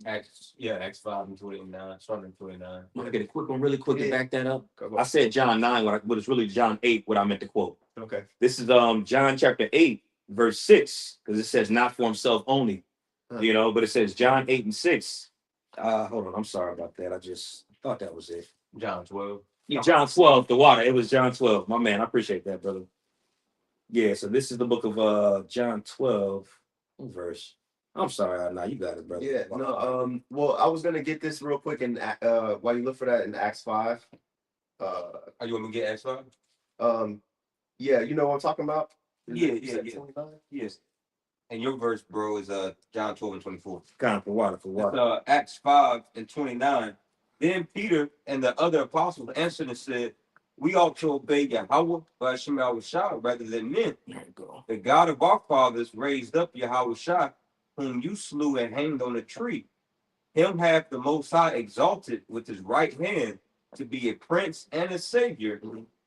Acts 5 and 29, starting in 29. Want to get a quick one, really quick, to Yeah. back that up? Go. I said John 9, but it's really John 8, what I meant to quote. Okay. This is John chapter 8, verse 6, because it says not for himself only, but it says John 8 and 6. Hold on, I'm sorry about that. I just thought that was it. John 12. Yeah, John 12, the water. It was John 12. My man, I appreciate that, brother. Yeah, so this is the book of John 12, verse. I'm sorry, nah, you got it, brother. Yeah, no, well, I was gonna get this real quick and while you look for that in Acts 5. Are you want me to get Acts 5? Yeah, you know what I'm talking about? Yeah. 29? Yes. And your verse, bro, is John 12 and 24. Kind of for water. Acts 5 and 29. Then Peter and the other apostles answered and said, we ought to obey Yahweh by Hashem Shah rather than men. There you go. The God of our fathers raised up Yahweh Shah, whom you slew and hanged on a tree. Him hath the Most High exalted with his right hand to be a prince and a savior,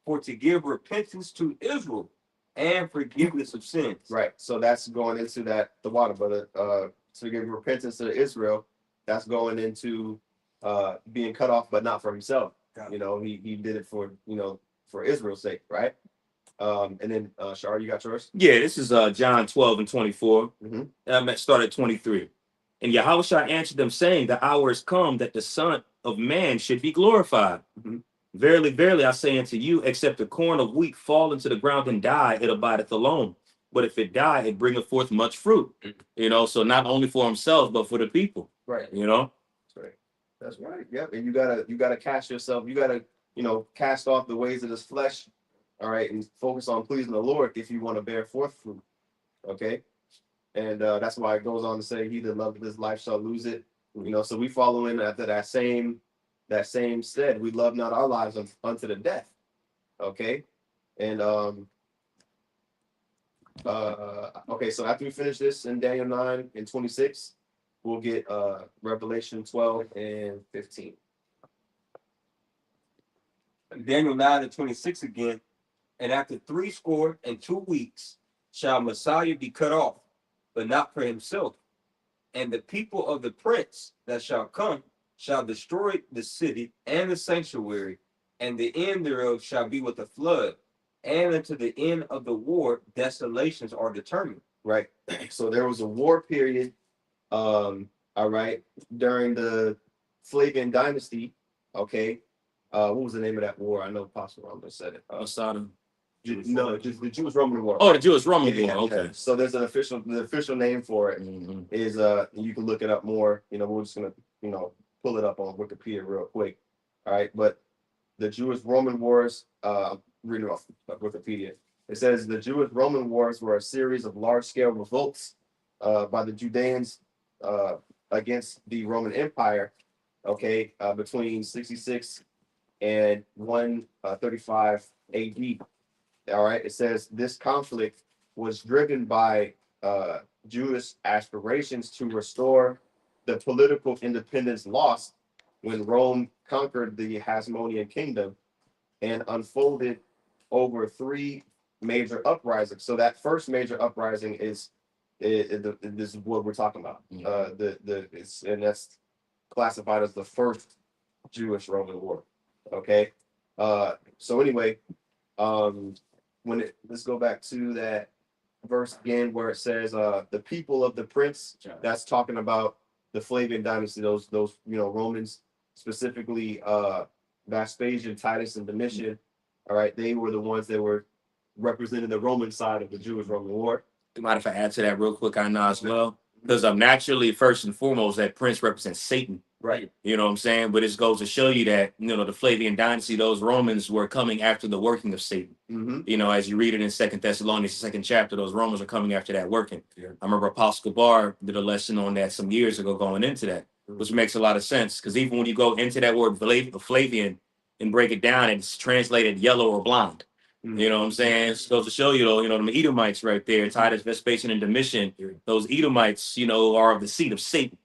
for to give repentance to Israel and forgiveness of sins. Right. So that's going into the water, brother. To give repentance to Israel, that's going into being cut off, but not for himself. He did it for for Israel's sake, right? And then Shar, you got yours? Yeah, this is John 12 and 24. Start at 23. And Yahushua answered them, saying, the hour is come that the Son of Man should be glorified. Verily, verily, I say unto you, except a corn of wheat fall into the ground and die, it abideth alone. But if it die, it bringeth forth much fruit. So not only for himself, but for the people. Right. That's right. That's right. Yep. And you gotta cast yourself. You gotta cast off the ways of this flesh. All right, and focus on pleasing the Lord if you want to bear forth fruit. Okay. And that's why it goes on to say, he that loveth his life shall lose it. So we follow in after that same stead. We love not our lives unto the death. Okay. And okay, so after we finish this in Daniel 9 and 26, we'll get Revelation 12 and 15. Daniel 9 and 26 again. And after 62 weeks shall Messiah be cut off, but not for himself. And the people of the prince that shall come shall destroy the city and the sanctuary, and the end thereof shall be with a flood. And unto the end of the war, desolations are determined. Right. So there was a war period, all right, during the Flavian dynasty. Okay. What was the name of that war? I know Apostle Roman said it. Sodom. No, just the Jewish-Roman War. Oh, the Jewish-Roman Yeah. War. Okay. So there's the official name for it is you can look it up more. We're just gonna pull it up on Wikipedia real quick. All right, but the Jewish-Roman Wars, reading off of Wikipedia, it says the Jewish-Roman Wars were a series of large-scale revolts by the Judeans against the Roman Empire. Okay, between 66 and 135 AD. All right, it says this conflict was driven by Jewish aspirations to restore the political independence lost when Rome conquered the Hasmonean kingdom and unfolded over 3 major uprisings. So that first major uprising is this is what we're talking about. And that's classified as the first Jewish-Roman War. Okay. So anyway, let's go back to that verse again where it says the people of the prince. That's talking about the Flavian dynasty, those Romans, specifically Vespasian, Titus, and Domitian. All right, they were the ones that were representing the Roman side of the Jewish-Roman War. Do you mind if I add to that real quick? I know as well, because naturally, first and foremost, that prince represents Satan. Right. You know what I'm saying? But it goes to show you that, the Flavian dynasty, those Romans were coming after the working of Satan. As you read it in 2 Thessalonians, the 2nd chapter, those Romans are coming after that working. Yeah. I remember Apostle Gabar did a lesson on that some years ago going into that, which makes a lot of sense. Because even when you go into that word Flavian and break it down, it's translated yellow or blonde. You know what I'm saying? It goes to show you, though, them Edomites right there, Titus, Vespasian, and Domitian. Those Edomites, are of the seed of Satan.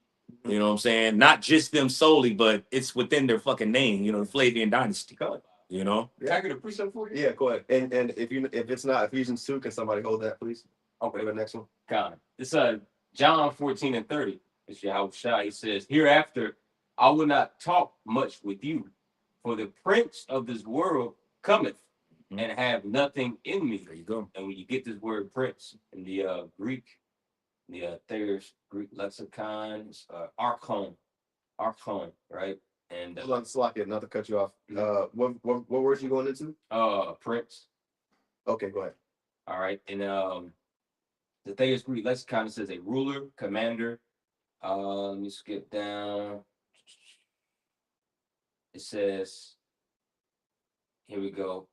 You know what I'm saying? Not just them solely, but it's within their fucking name. The Flavian dynasty. You know? Can I get a precept for you? Yeah, go ahead. And if it's not Ephesians 2, can somebody hold that, please? Okay, The next one. God. It's John 14:30. It's Yahweh Shai. He says, "Hereafter I will not talk much with you, for the prince of this world cometh and have nothing in me." There you go. And when you get this word prince in the Greek, the Thayer's Greek lexicon, it's archon, right? And Hold on, Slocky, not to cut you off. What words you going into? prince. Okay, go ahead. All right, and the Thayer's Greek lexicon, it says a ruler, commander. Let me skip down. It says, here we go.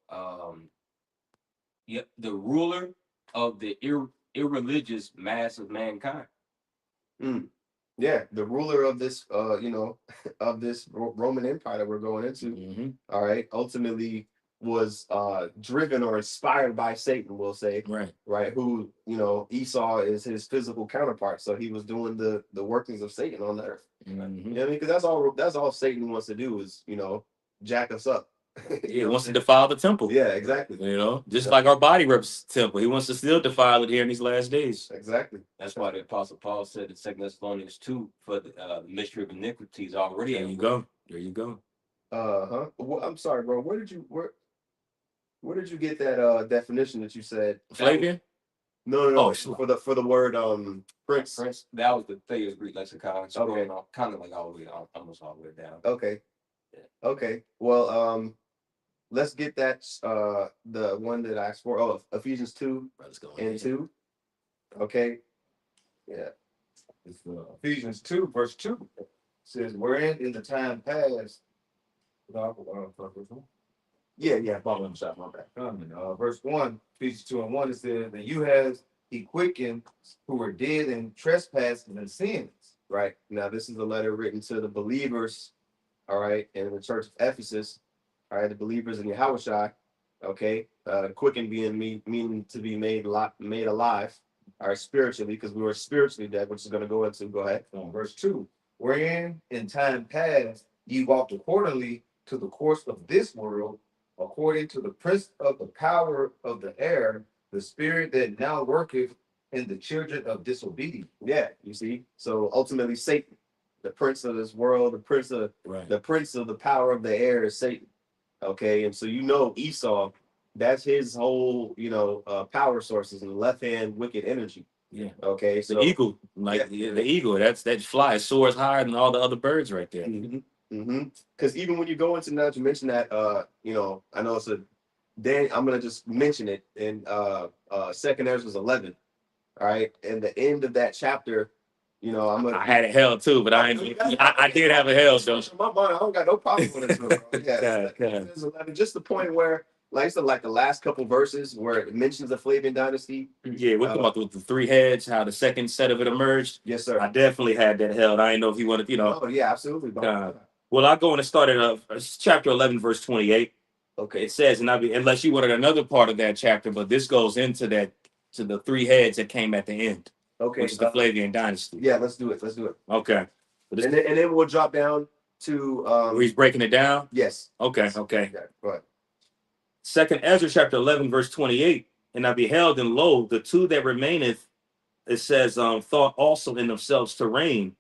Yep, the ruler of the irreligious mass of mankind. Yeah, the ruler of this, of this Roman Empire that we're going into. Mm-hmm. All right, ultimately was driven or inspired by Satan, we'll say. Right. Who, Esau is his physical counterpart, so he was doing the workings of Satan on the earth. Mm-hmm. You know what I mean? Because that's all Satan wants to do is, jack us up. He wants to defile the temple. Yeah, exactly. Just like our body reps temple. He wants to still defile it here in these last days. Exactly. That's why the Apostle Paul said in 2 Thessalonians 2, for the mystery of iniquity is already. There you go. There you go. Well, I'm sorry, bro. Where did you get that definition that you said? Flavian? No. Oh, for the word prince. Prince, that was the Thayer's Greek lexicon. So Okay. kind of like almost all the way down. Okay. Yeah. Okay. Well, let's get that the one that I asked for. Oh, Ephesians 2 Let's go. and 2. Okay. Yeah. It's Ephesians 2, verse 2. It says, "Wherein in the time past." Yeah. Bottom shot, my bad. Verse 1, Ephesians 2 and 1, it says, "And you has he quickened who were dead in trespasses and sins." Right. Now, this is a letter written to the believers, all right, in the church of Ephesus, all right, the believers in Yahushua, okay, quicken being meaning to be made alive, all right, spiritually, because we were spiritually dead, which is going to go into, go ahead. Verse 2, "Wherein in time past ye walked accordingly to the course of this world, according to the prince of the power of the air, the spirit that now worketh in the children of disobedience." Yeah, you see, so ultimately Satan, the prince of this world, the prince of the power of the air is Satan. Okay, and so Esau, that's his whole power sources and left hand wicked energy. Yeah. Okay, The eagle, the eagle, that flies, soars higher than all the other birds right there. Because even when you go into now, you mention that I know it's I'm gonna just mention it in 2nd Ezra 11. All right, and the end of that chapter, I had a hell too, but I did have a hell, so my mind, I don't got no problem with it. Bro. Yeah, God. 11, just the point where, like I said, like the last couple verses where it mentions the Flavian dynasty. Yeah, we're talking about the 3 heads, how the second set of it emerged. Yes, sir. I definitely had that hell. I didn't know if you wanted, Oh yeah, absolutely. Well, I'll go and start at chapter 11, verse 28. Okay. It says, and unless you wanted another part of that chapter, but this goes into that, to the 3 heads that came at the end. Okay. Which is the Flavian dynasty. Yeah, let's do it. Okay. And then we'll drop down to where he's breaking it down? Yes. Okay. Yeah, go ahead. 2nd Ezra chapter 11, verse 28. "And I beheld, and lo, the 2 that remaineth," it says, "thought also in themselves to reign.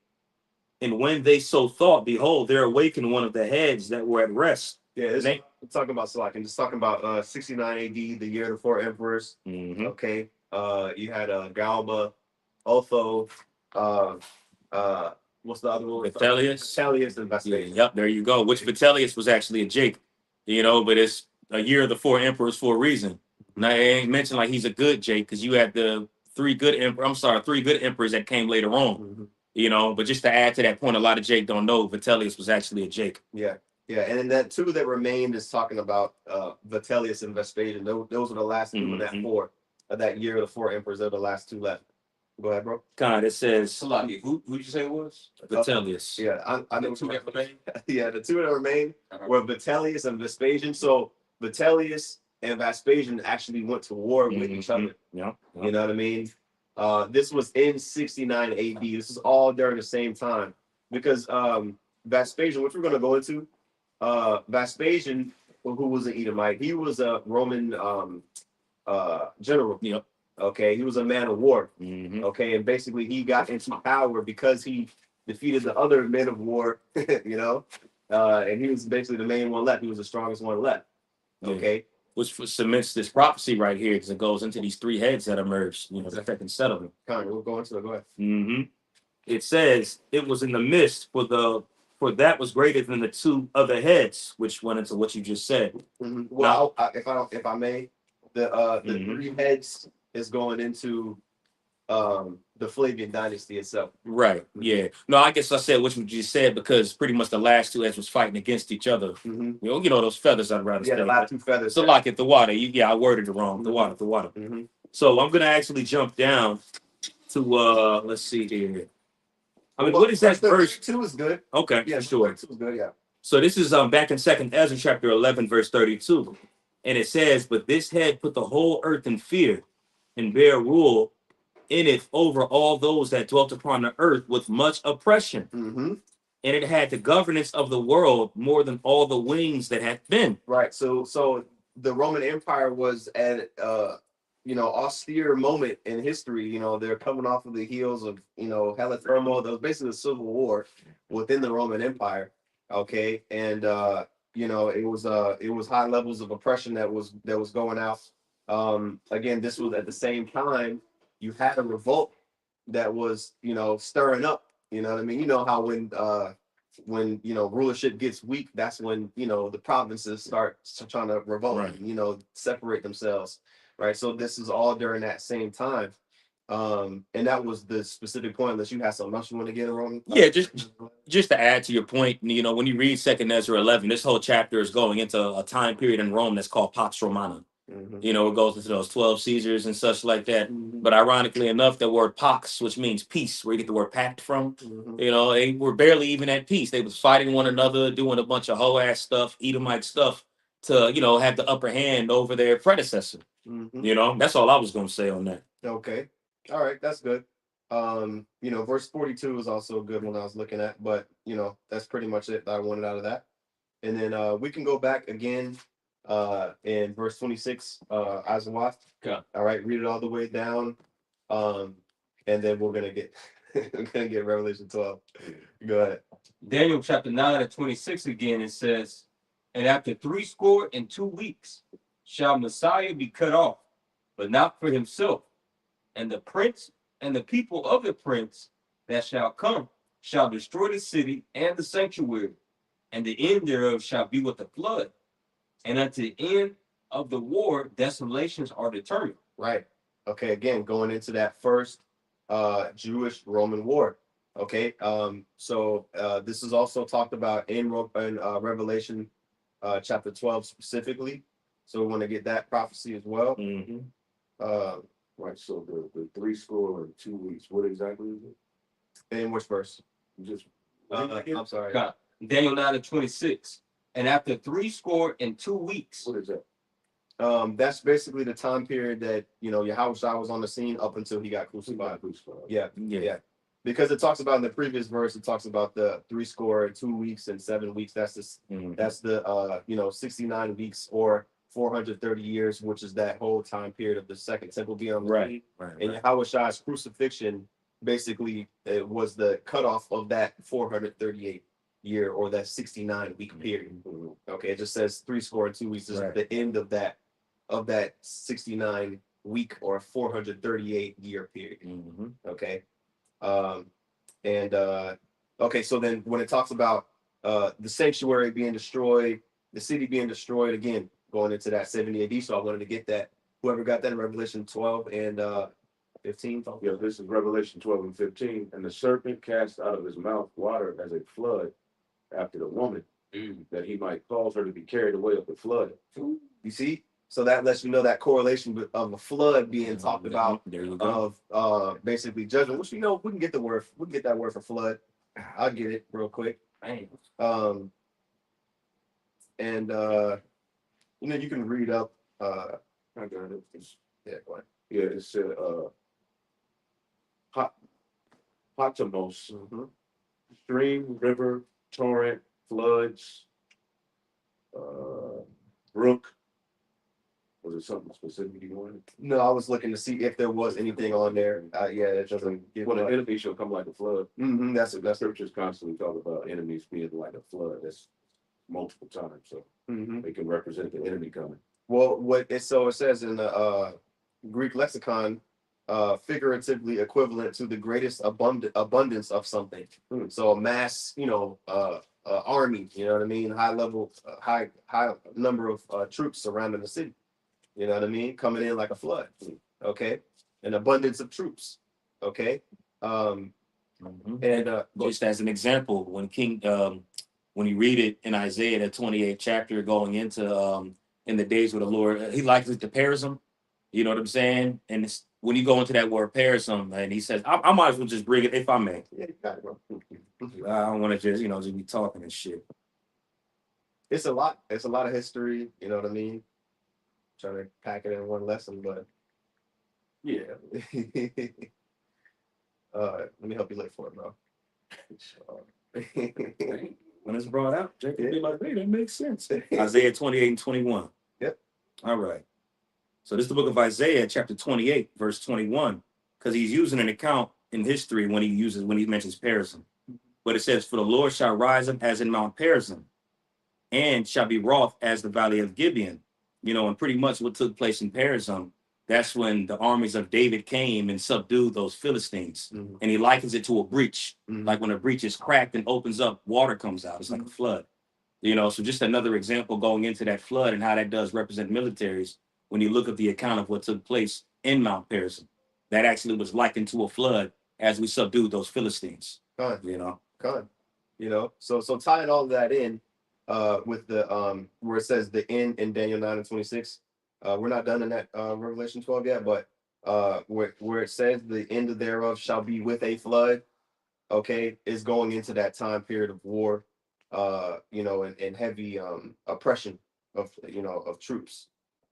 And when they so thought, behold, there awakened one of the heads that were at rest." Yeah, I'm talking about just talking about 69 AD, the year of the 4 emperors. Mm-hmm. Okay. You had Galba, Otho, what's the other one? Vitellius and Vespasian. Yep, there you go. Which Vitellius was actually a Jake, but it's a year of the 4 emperors for a reason. Now, I ain't mentioned like he's a good Jake because you had the 3 good emperors that came later on. But just to add to that point, a lot of Jake don't know Vitellius was actually a Jake. Yeah, and then that 2 that remained is talking about Vitellius and Vespasian. Those were the last 2 of that 4 of that year of the 4 emperors. They're the last 2 left. Go ahead, bro. God, it says Who did you say it was? Vitellius. Yeah, I know 2 that remain. Yeah, the 2 that remain were Vitellius and Vespasian. So Vitellius and Vespasian actually went to war with each other. Yeah. You know what I mean? This was in 69 AD. This is all during the same time because Vespasian, which we're going to go into, Vespasian, who was an Edomite, he was a Roman general. Yep. Okay, he was a man of war. Mhm. Okay, and basically he got into power because he defeated the other men of war. You know, and he was basically the main one left. He was the strongest one left. Yeah. Okay. Which cements this prophecy right here because it goes into these three heads that emerged, you know, the second settlement. Connor, we'll go into it. Go ahead. Mm-hmm. It says it was in the midst for that was greater than the two other heads, which went into what you just said. Mm-hmm. Well, if I may, the Mhm. three heads is going into the Flavian dynasty itself. Right. Yeah. No, I guess I said what you just said because pretty much the last two heads was fighting against each other. Mm-hmm. You know those feathers I'd rather Yeah, the say. last two feathers. So like at the water. I worded it wrong. The water. Mm-hmm. So I'm gonna actually jump down to let's see here. I mean, Well, what is that verse? 2 is good. Okay, Yeah, sure. 2 is good. Yeah. So this is back in 2nd Ezra chapter 11, verse 32. And it says, but this head put the whole earth in fear and bear rule in it over all those that dwelt upon the earth with much oppression. Mm-hmm. And it had the governance of the world more than all the wings that had been. Right. So the Roman Empire was at austere moment in history. You know, they're coming off of the heels of hella turmoil. There was basically a civil war within the Roman Empire. Okay, and it was high levels of oppression that was going out. Again, this was at the same time you had a revolt that was stirring up. You know what I mean? You know how when rulership gets weak, that's when the provinces start trying to revolt, Right. and, separate themselves, right? So this is all during that same time, and that was the specific point. Unless you have something else you want to get wrong. Yeah, just to add to your point, when you read 2nd Ezra 11, this whole chapter is going into a time period in Rome that's called Pax Romana. Mhm. It goes into those 12 Caesars and such like that. Mhm. But ironically enough, the word pax, which means peace, where you get the word pact from, Mhm. they were barely even at peace. They was fighting one another, doing a bunch of hoe ass stuff, Edomite stuff to, have the upper hand over their predecessor. Mhm. That's all I was gonna say on that. Okay. All right, that's good. Verse 42 is also a good one I was looking at, but that's pretty much it that I wanted out of that. And then we can go back again in verse 26, Azawath. Okay. All right, read it all the way down. And then we're gonna get Revelation 12. Go ahead. Daniel chapter 9 and 26 again, it says, and after 62 weeks shall Messiah be cut off, but not for himself. And the prince and the people of the prince that shall come shall destroy the city and the sanctuary, and the end thereof shall be with the flood. And unto the end of the war, desolations are determined. Right. Okay, again, going into that first Jewish Roman war. Okay. So this is also talked about in Revelation chapter 12 specifically. So we want to get that prophecy as well. Mm-hmm. Right. So the 62 weeks. What exactly is it? In which verse? Just I'm sorry. Daniel 9 and 26. And after 62 weeks. what is that? That's basically the time period that Yahushua was on the scene up until he got crucified. Yeah. Because it talks about in the previous verse, it talks about the 62 weeks and 7 weeks. That's the 69 weeks or 430 years, which is that whole time period of the second temple being on the scene. Right. And Yahushua's crucifixion basically it was the cutoff of that 438 year or that 69 week period. Okay, it just says 62 weeks is Right. the end of that 69 week or 438 year period. Mm-hmm. Okay. Okay, so then when it talks about the sanctuary being destroyed, the city being destroyed, again, going into that 70 AD. So I wanted to get that. Whoever got that in Revelation 12 and 15. Yeah, this is Revelation 12 and 15. And the serpent cast out of his mouth water as a flood after the woman, that he might cause her to be carried away of the flood. You see? So that lets you know that correlation of a flood being talked about There you go. of basically judgment, which we can get that word for flood. I'll get it real quick. Man. And you can read up I got it. Yeah, go ahead. Yeah, it said Potamos, Mhm. stream, river, torrent, floods, brook. Was it something specific you wanted? No, I was looking to see if there was anything on there. Yeah, it doesn't give. Well, an enemy shall come like a flood. That's The that's. scriptures constantly talk about enemies being like a flood. That's multiple times, so they can represent the enemy coming. Well, it says in the Greek lexicon, figuratively equivalent to the greatest abundance of something. So a mass, army. You know what I mean? High level, high number of troops surrounding the city. You know what I mean? Coming in like a flood. Okay, an abundance of troops. Okay, and Just as an example, when you read it in Isaiah, the 28th chapter, going into in the days with the Lord, he likens it to Perism. You know what I'm saying? And it's, when you go into that word Perism, and he says, I might as well just bring it, if I may. yeah, you got it, bro. I don't want to just be talking and shit. It's a lot. It's a lot of history. You know what I mean? Trying to pack it in one lesson, but Yeah. let me help you look for it, bro. When it's brought out, Jacob will be like, hey, that makes sense. Isaiah 28 and 21. Yep. All right. So this is the book of Isaiah, chapter 28, verse 21, because he's using an account in history when he mentions Perism. But it says, for the Lord shall rise up as in Mount Perism, and shall be wroth as the valley of Gibeon. And pretty much what took place in Perism, that's when the armies of David came and subdued those Philistines. And he likens it to a breach. Like when a breach is cracked and opens up, water comes out. It's like a flood. So just another example going into that flood and how that does represent militaries. When you look at the account of what took place in Mount Perism, that actually was likened to a flood as we subdued those Philistines. So tying all of that in with the where it says the end in Daniel 9 and 26. We're not done in that Revelation 12 yet, but where it says the end of thereof shall be with a flood, okay, is going into that time period of war, and heavy oppression of troops.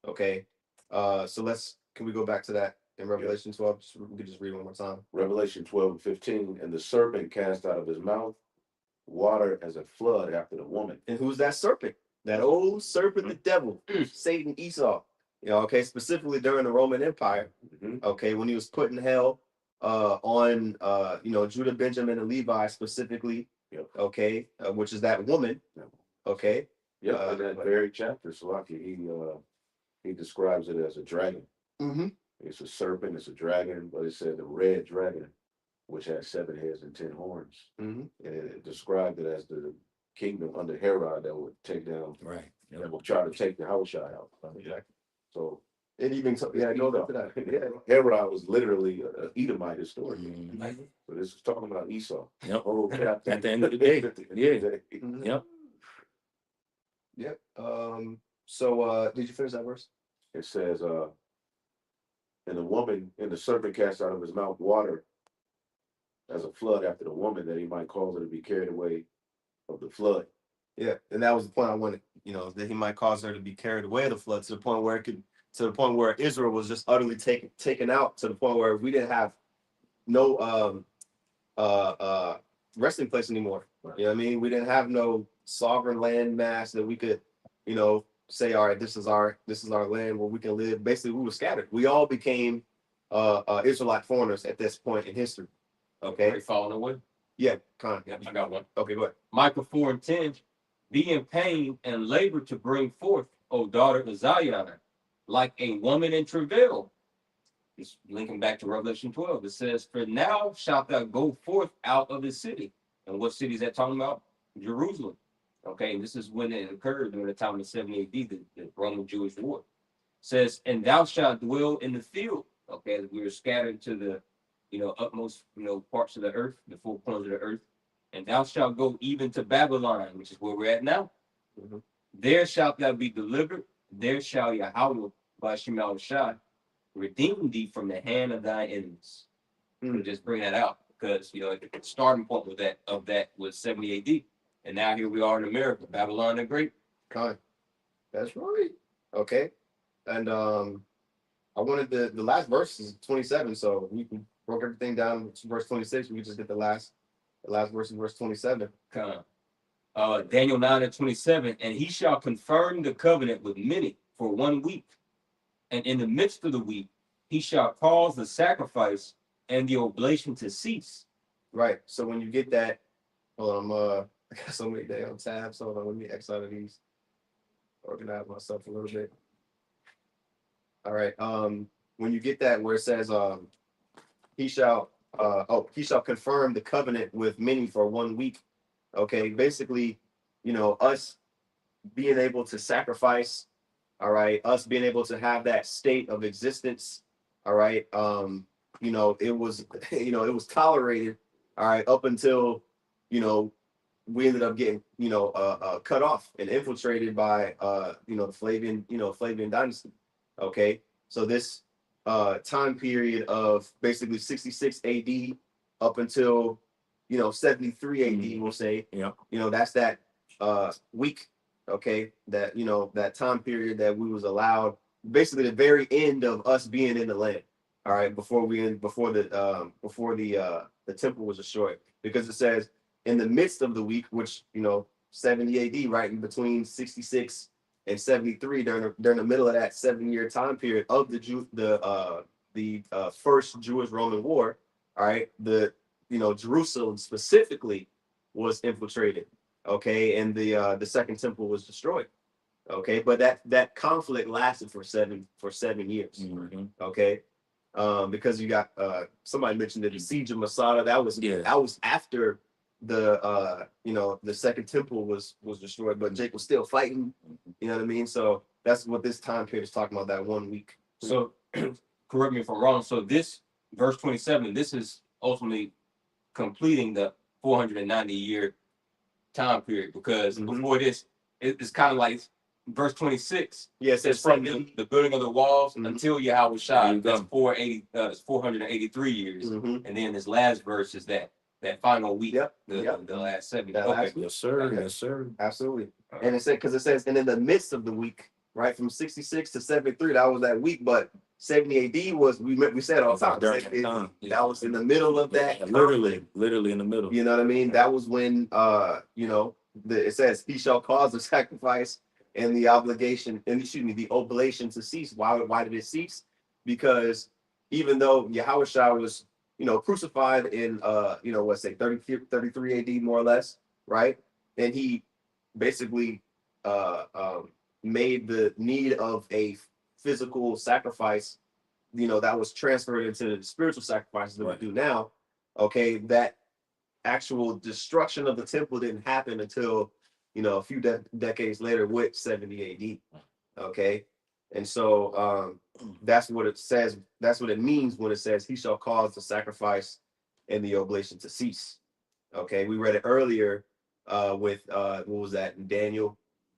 Okay. So can we go back to that in Revelation 12? We could just read it one more time. Revelation 12 and 15, and the serpent cast out of his mouth water as a flood after the woman. And who's that serpent? That old serpent, the devil, Satan, Esau. Okay, specifically during the Roman Empire. Okay, when he was put in hell on Judah, Benjamin, and Levi specifically. Yep. Okay, which is that woman. Yep. Okay. Yeah, in that very chapter, Salaki, he describes it as a dragon. It's a serpent, it's a dragon, but it said the red dragon, which has 7 heads and 10 horns. And it described it as the kingdom under Herod that would take down, right? That will try to take the Yahushua out. Exactly. So it even goes into that. Yeah, Herod was literally an Edomite historian. So this is talking about Esau. Yep. Oh, At the end of the day. Yeah. Yep. So did you finish that verse? It says, and the serpent cast out of his mouth water as a flood after the woman, that he might cause her to be carried away of the flood. Yeah, and that was the point I wanted, that he might cause her to be carried away of the flood to the point where Israel was just utterly taken out, to the point where we didn't have no resting place anymore. Right. You know what I mean? We didn't have no sovereign land mass that we could, say, all right, this is our land where we can live. Basically, we were scattered. We all became Israelite foreigners at this point in history. Okay. Are you following away? Yeah, kind of. Yeah, I got one. Okay, go ahead. Micah 4 and 10. Be in pain and labor to bring forth, O daughter of Zion, like a woman in travail. It's linking back to Revelation 12. It says, for now shalt thou go forth out of the city. And what city is that talking about? Jerusalem. Okay, and this is when it occurred during the time of the 70 AD, the Roman-Jewish war. It says, and thou shalt dwell in the field. Okay, as we were scattered to the utmost parts of the earth, the 4 corners of the earth. And thou shalt go even to Babylon, which is where we're at now. There shalt thou be delivered. There shall Yahweh, Bashim Yahushua, redeem thee from the hand of thy enemies. Just bring that out, because the starting point of that was 70 AD. And now here we are in America, Babylon the Great. That's right. Okay. And I wanted the last verse is 27, so we can broke everything down to verse 26. We can just get the last verse in verse 27. Daniel 9:27, and he shall confirm the covenant with many for 1 week. And in the midst of the week, he shall cause the sacrifice and the oblation to cease. Right. So when you get that, hold on, I got so many damn tabs. Hold on, let me X out of these. Organize myself a little bit. All right. When you get that where it says he shall confirm the covenant with many for 1 week. Okay, basically, us being able to sacrifice, all right, us being able to have that state of existence, all right, it was it was tolerated, all right, up until we ended up getting cut off and infiltrated by the Flavian dynasty. Okay, so this time period of basically 66 AD up until 73 AD, we'll say. Yeah. That's that week, okay, that that time period that we was allowed, basically the very end of us being in the land, all right, before the temple was destroyed, because it says in the midst of the week, which 70 AD, right in between 66 and 73, during the middle of that 7-year time period of the first Jewish-Roman War, all right, Jerusalem specifically was infiltrated, okay, and the second temple was destroyed, okay, but that conflict lasted for 7 years, okay, because you got somebody mentioned that the siege of Masada, that was after the second temple was destroyed, but Jake was still fighting, you know what I mean? So that's what this time period is talking about, that 1 week. So correct me if I'm wrong. So this verse 27, this is ultimately completing the 490-year time period, because before this, it's kind of like verse 26. Yes, it's from the building of the walls until Yahweh Shai. That's 483 years. And then this last verse is that final week. The last 70. Okay. Yes, sir. Yes, sir. Absolutely. And it says, and in the midst of the week, right, from 66 to 73, that was that week, but 70 AD was, we said all the time, that was in the middle of that. Literally in the middle. You know what I mean? That was when it says he shall cause the sacrifice and the the oblation to cease. Why did it cease? Because even though Yahushua was crucified in 33 AD more or less, right? And he basically made the need of a physical sacrifice, that was transferred into the spiritual sacrifices that we do now. Okay, that actual destruction of the temple didn't happen until a few decades later with 70 AD. Okay, and so that's what it says. That's what it means when it says he shall cause the sacrifice and the oblation to cease. Okay, we read it earlier with what was that in Daniel?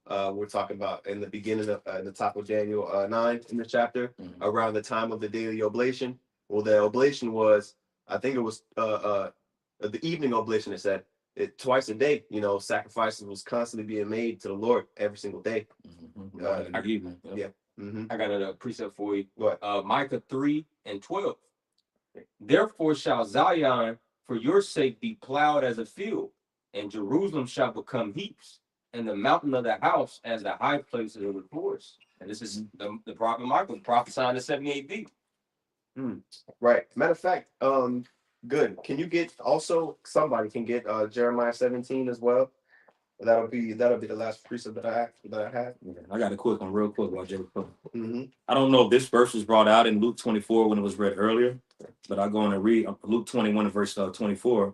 We're talking about in the beginning of the top of Daniel 9 in the chapter, around the time of the daily oblation. Well, the oblation was, I think it was the evening oblation. It said twice a day. Sacrifices was constantly being made to the Lord every single day. I got a precept for you. Go ahead. Micah 3:12. Therefore shall Zion for your sake be plowed as a field, and Jerusalem shall become heaps, and the mountain of the house as the high places of the forest. And this is the prophet Michael prophesying in 70 AD. Right. Matter of fact, good. Can you get somebody can get Jeremiah 17 as well? That'll be the last precept that I have. I got a quick one, real quick, while Jacob. I don't know if this verse was brought out in Luke 24 when it was read earlier, but I'll go on and read Luke 21 and verse 24.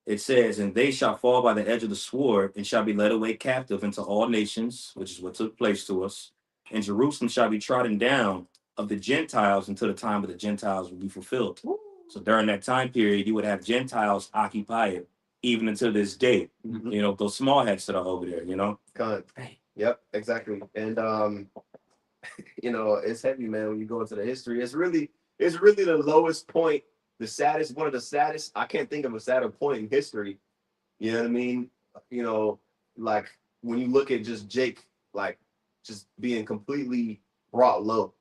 It says, and they shall fall by the edge of the sword and shall be led away captive into all nations, which is what took place to us. And Jerusalem shall be trodden down of the Gentiles until the time of the Gentiles will be fulfilled. So during that time period, you would have Gentiles occupy it, even until this day. Those small heads that are over there, Yep, exactly. And it's heavy, man, when you go into the history. It's really the lowest point, one of the saddest. I can't think of a sadder point in history. You know what I mean? Like when you look at just Jake, like just being completely brought low.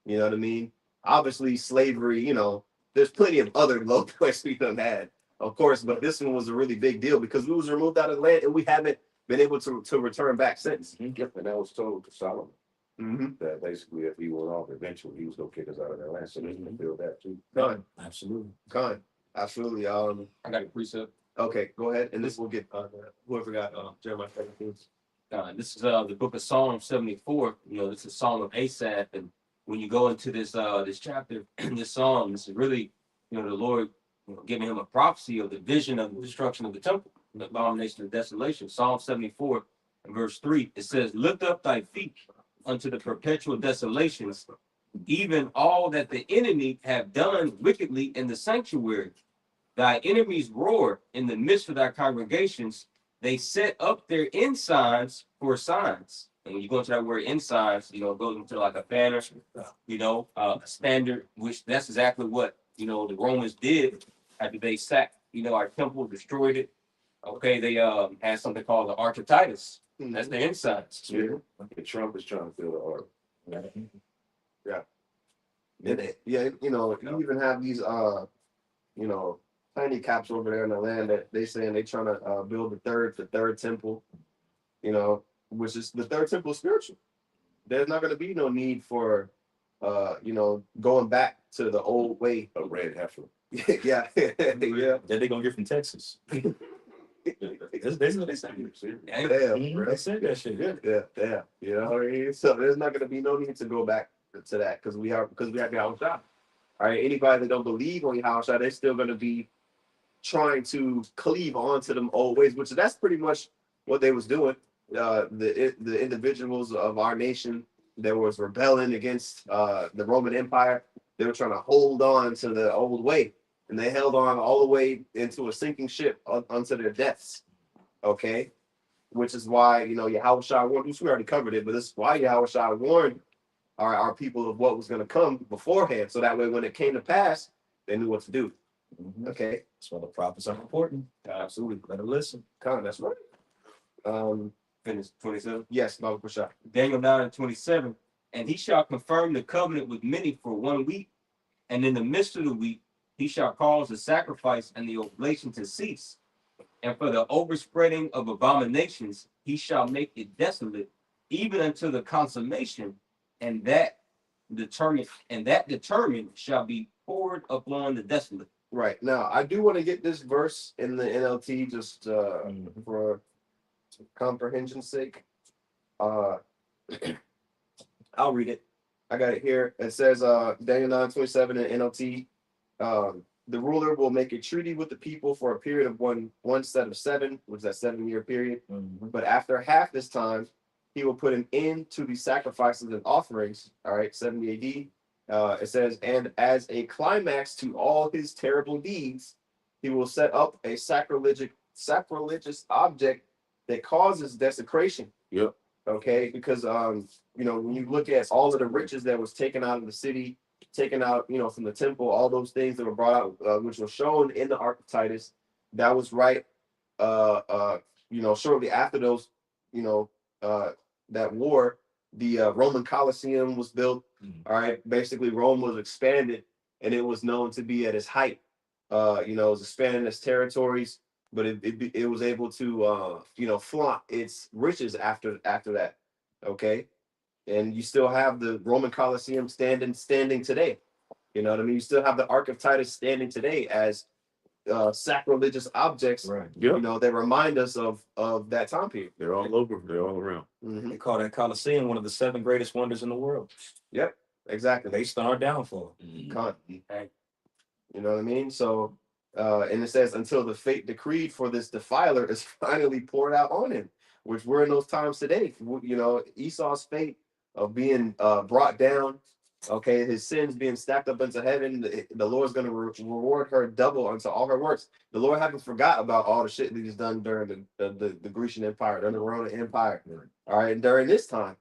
You know what I mean? Obviously, slavery, you know, there's plenty of other low points we done had, of course, but this one was a really big deal because we was removed out of the land and we haven't been able to return back since. Yep, and that was told to Solomon Mm-hmm. that basically if he went off, eventually he was gonna kick us out of that land. So they can build that too. Con, Absolutely. absolutely. I got a precept. Okay, go ahead, and this will get whoever got Jeremiah 17. This is the book of Psalm 74. You know, this is a song of Asaph, and when you go into this this chapter, this psalm, this is really, you know, the Lord, you know, giving him a prophecy of the vision of the destruction of the temple, the abomination of desolation. Psalm 74 and verse 3, it says, "Lift up thy feet unto the perpetual desolations, even all that the enemy have done wickedly in the sanctuary. Thy enemies roar in the midst of thy congregations. They set up their ensigns for signs." And when you go into that word ensigns, you know, it goes into like a banner, you know, a standard, which that's exactly what, you know, the Romans did after they sacked, you know, our temple, destroyed it. Okay, they had something called the Arch of Titus. That's their ensigns. Yeah. And Trump is trying to fill the art. Yeah, you know, you even have these you know, tiny caps over there in the land that they saying they trying to build the third temple, you know, which is the third temple is spiritual. There's not gonna be no need for you know, going back to the old way. A red heifer. Yeah, yeah. That they gonna get from Texas. That's basically what they say. Damn, bro. They said that shit. Yeah. Yeah. You know what I mean? So there's not gonna be no need to go back to that because we have Yahushua. All right. Anybody that don't believe on Yahushua, they're still gonna be trying to cleave onto them old ways, which that's pretty much what they was doing. The individuals of our nation that was rebelling against the Roman Empire, they were trying to hold on to the old way. And they held on all the way into a sinking ship unto their deaths. Okay. Which is why, you know, Yahushua warned, we already covered it, but this is why Yahushua warned our people of what was going to come beforehand. So that way, when it came to pass, they knew what to do. Okay. That's why the prophets are important. Absolutely. Better listen. That's right. Finish 27. Yes, Baba Kushah. Daniel 9 and 27. "And he shall confirm the covenant with many for 1 week. And in the midst of the week, he shall cause the sacrifice and the oblation to cease. And for the overspreading of abominations, he shall make it desolate, even unto the consummation, and that determined shall be poured upon the desolate." Right. Now, I do want to get this verse in the NLT just for comprehension's sake. I'll read it. I got it here. It says Daniel 9:27 in NLT. The ruler will make a treaty with the people for a period of one set of 7, which is that 7-year period. But after half this time, he will put an end to the sacrifices and offerings. All right, 70 AD. It says, and as a climax to all his terrible deeds, he will set up a sacrilegious object that causes desecration. Yep. Okay, because you know, when you look at all of the riches that was taken out of the city, taken out, you know, from the temple, all those things that were brought out, which was shown in the Ark of Titus, that was right. You know, shortly after those, you know, that war, the Roman Colosseum was built. All right, basically Rome was expanded, and it was known to be at its height. You know, it was expanding its territories, but it was able to you know, flaunt its riches after that. Okay. And you still have the Roman Colosseum standing today. You know what I mean? You still have the Ark of Titus standing today as sacrilegious objects. Right. You know, that remind us of that time period. They're all over. They're all around. They call that Colosseum one of the 7 greatest wonders in the world. Yep, exactly. Based on our downfall. Con. You know what I mean? So, and it says, until the fate decreed for this defiler is finally poured out on him, which we're in those times today. You know, Esau's fate of being brought down, okay, his sins being stacked up into heaven, the Lord's going to reward her double unto all her works. The Lord hasn't forgot about all the shit that he's done during the Grecian Empire, during the Roman Empire. All right, and during this time,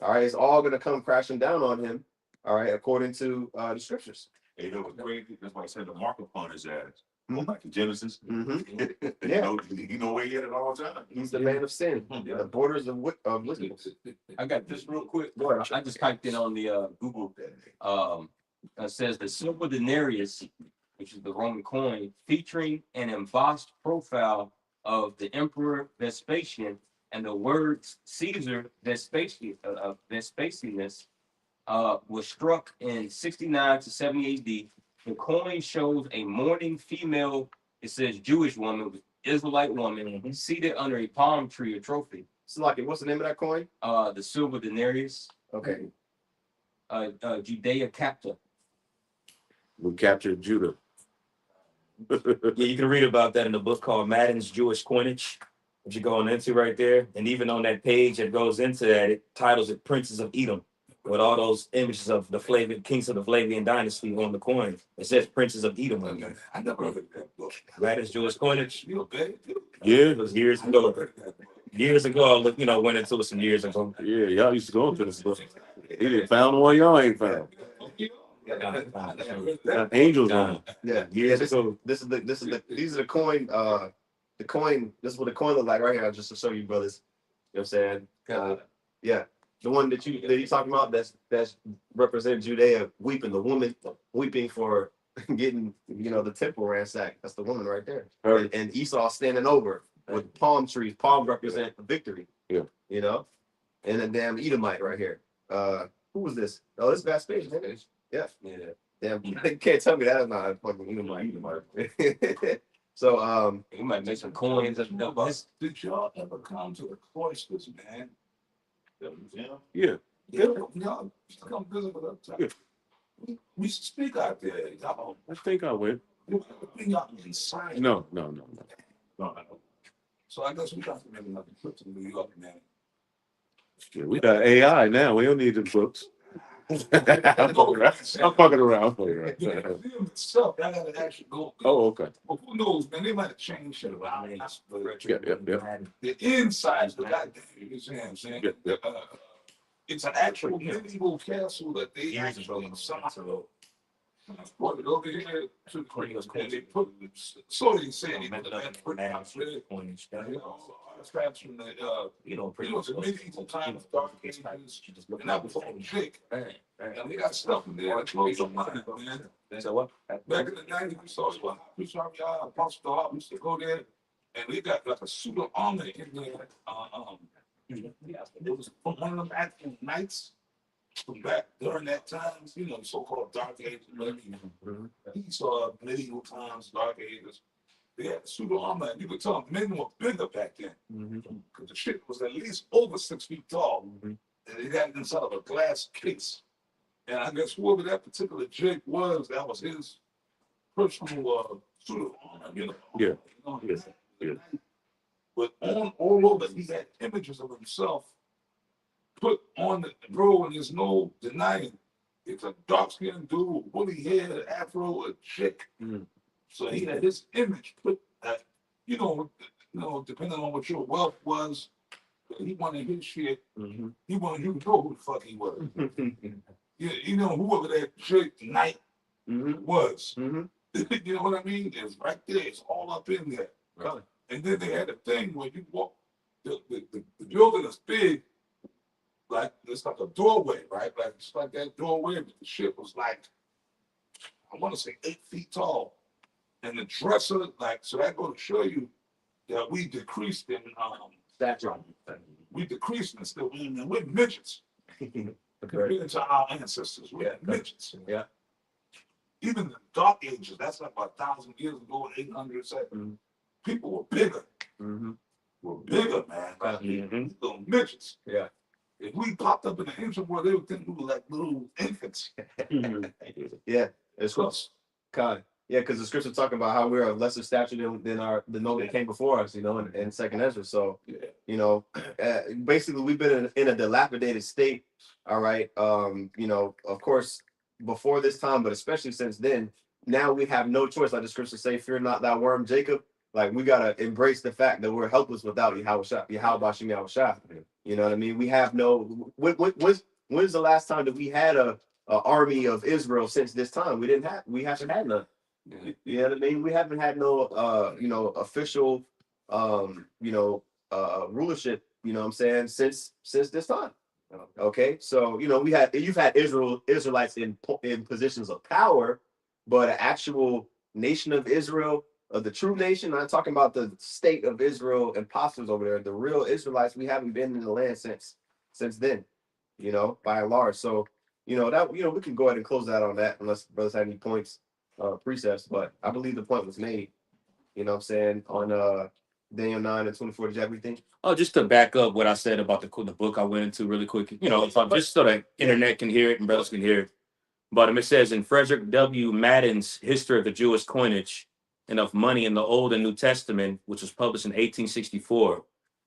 all right, it's all going to come crashing down on him, all right, according to the scriptures. You know what's crazy? That's why I said the mark upon his ass. Go back to Genesis. Yeah. You know where he had it all the time. He's the man of sin. The borders of wickedness. I got this real quick. Go ahead. I just typed in on the Google. It says the silver denarius, which is the Roman coin, featuring an embossed profile of the Emperor Vespasian and the words Caesar Vespasianus, was struck in 69 to 70 AD. The coin shows a mourning female, it says Jewish woman, Israelite woman, seated under a palm tree or trophy. So, like, what's the name of that coin? The silver denarius, Okay. Judea Capta. We captured Judah. Yeah, you can read about that in a book called Madden's Jewish Coinage, which you're going into right there. And even on that page that goes into that, it titles it Princes of Edom, with all those images of the Flavian kings of the Flavian dynasty on the coin. It says Princes of Edom on there. I never heard of that book. Madden's Jewish Coinage. You okay? Yeah, It was years ago. Years ago, I went into it some years ago. yeah, y'all used to go into this book. He didn't found one y'all ain't found. Angels on. Yeah. Years This ago. is these are the coin. The coin. This is what the coin look like right here. Just to show you, brothers. You know what I'm saying? Yeah. The one that you talking about. That's represent Judea weeping. The woman weeping for getting the temple ransacked. That's the woman right there. And Esau standing over with palm trees. Palm represent victory. Yeah. And a damn Edomite right here. Who was this? Oh, this is Vespasian. Isn't it? Yeah. Damn, you can't tell me that is not a fucking Edomite. So You might make some coins and stuff. Did y'all ever come to the cloisters, man? Yeah. Y'all used to come visit with us. Yeah. We used to speak out there. Y'all, I think I went. y'all inside. No. So I guess we got to make another trip to New York, man. Yeah, we got AI now. We don't need the books. I'm fucking around. The museum itself, I gotta actually go. Oh, okay. Well, who knows, man? They might have changed shit around. Yeah. The inside of the goddamn museum, saying Yep. it's an actual medieval castle that they Years ago. actually brought it over here to and they put so they say they put artifacts from the it's a medieval time of dark ages, and that was all Jake. And they got stuff in there that blows your mind, man. So what? Back in the 90s, we saw Apostle Hall used to go there, and we got like a suit of armor in there. It was from one of them actual knights from back during that time, so-called Dark Ages. He saw medieval times, Dark Ages. They had a suit of armor, and you could tell men were bigger back then. Because the shit was at least over 6 feet tall. And they got it inside of a glass case. And I guess whoever that particular Jake was, that was his personal suit of armor, Yeah. But all over, he had images of himself put on the bro, and there's no denying. It's a dark-skinned dude, woolly hair, afro, a chick. So he had his image put that, depending on what your wealth was, he wanted his shit. He wanted you to know who the fuck he was. Whoever that chick Knight was. You know what I mean? It's right there. It's all up in there. Right. And then they had a thing where you walk, the building is big, like it's like a doorway, right? Like it's like that doorway, but the shit was like, I want to say 8 feet tall. And the dresser, so that go to show you that we decreased in we decreased in still, we're midgets. Compared to our ancestors, we're midgets. Yeah. Even the Dark Ages, that's like about 1,000 years ago, 800, people were bigger. Were bigger, man. Little midgets. Yeah. If we popped up in the ancient world, they would think we were like little infants. Yeah. It's close. God. Yeah, because the scripture talking about how we're of lesser stature than the note that came before us, in Second Ezra. So, basically we've been in a dilapidated state. All right. Of course, before this time, but especially since then, now we have no choice. Like the scriptures say, "Fear not thy worm, Jacob." Like we gotta embrace the fact that we're helpless without Yahweh Bashim Yahweh. You know what I mean? We have no. When's the last time that we had a army of Israel since this time. We haven't had none. You know what I mean? We haven't had no official rulership, you know what I'm saying, since this time. Okay, so you've had Israelites in positions of power, but an actual nation of Israel, the true nation. I'm talking about the state of Israel imposters over there, the real Israelites. We haven't been in the land since then, by and large. So we can go ahead and close that on that, unless brothers have any points, precepts. But I believe the point was made. You know what I'm saying, on Daniel 9:24. Did you have anything? Oh, just to back up what I said about the book I went into really quick, just so that internet can hear it and brothers can hear it. But it says in Frederick W. Madden's History of the Jewish Coinage and of Money in the Old and New Testament, which was published in 1864,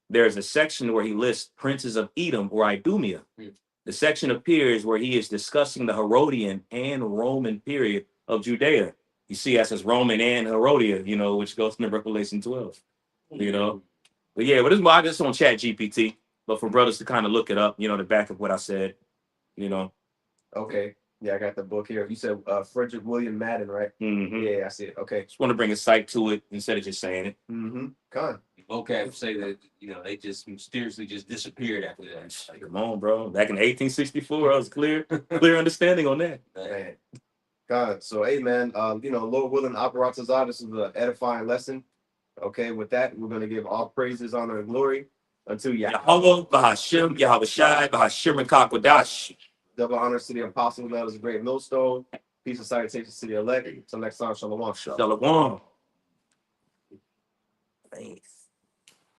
there is a section where he lists princes of Edom or Idumea. The section appears where he is discussing the Herodian and Roman period of Judea. You see, that says Roman and Herodia, which goes into Revelation 12. But yeah, but this is why I just on Chat GPT, but for brothers to kind of look it up, to back up what I said, Okay. Yeah, I got the book here. You said Frederick William Madden, right? Mm-hmm. Yeah, I see it. Okay. Just want to bring a site to it instead of just saying it. Mm-hmm. Con. vocab say that they just mysteriously just disappeared after that. Like, come on, bro. Back in 1864, I was clear understanding on that. Man. God. So hey man, Lord willing, Aparatazah, this is an edifying lesson. Okay, with that, we're gonna give all praises, honor, and glory unto Yahweh, Bahashim, Yahweh Shai, Bahashim, and Kakwadash. Double honors to the apostle, that was a great millstone. Peace and salutations to the elect. Until next time, shalom. Shalom. Thanks.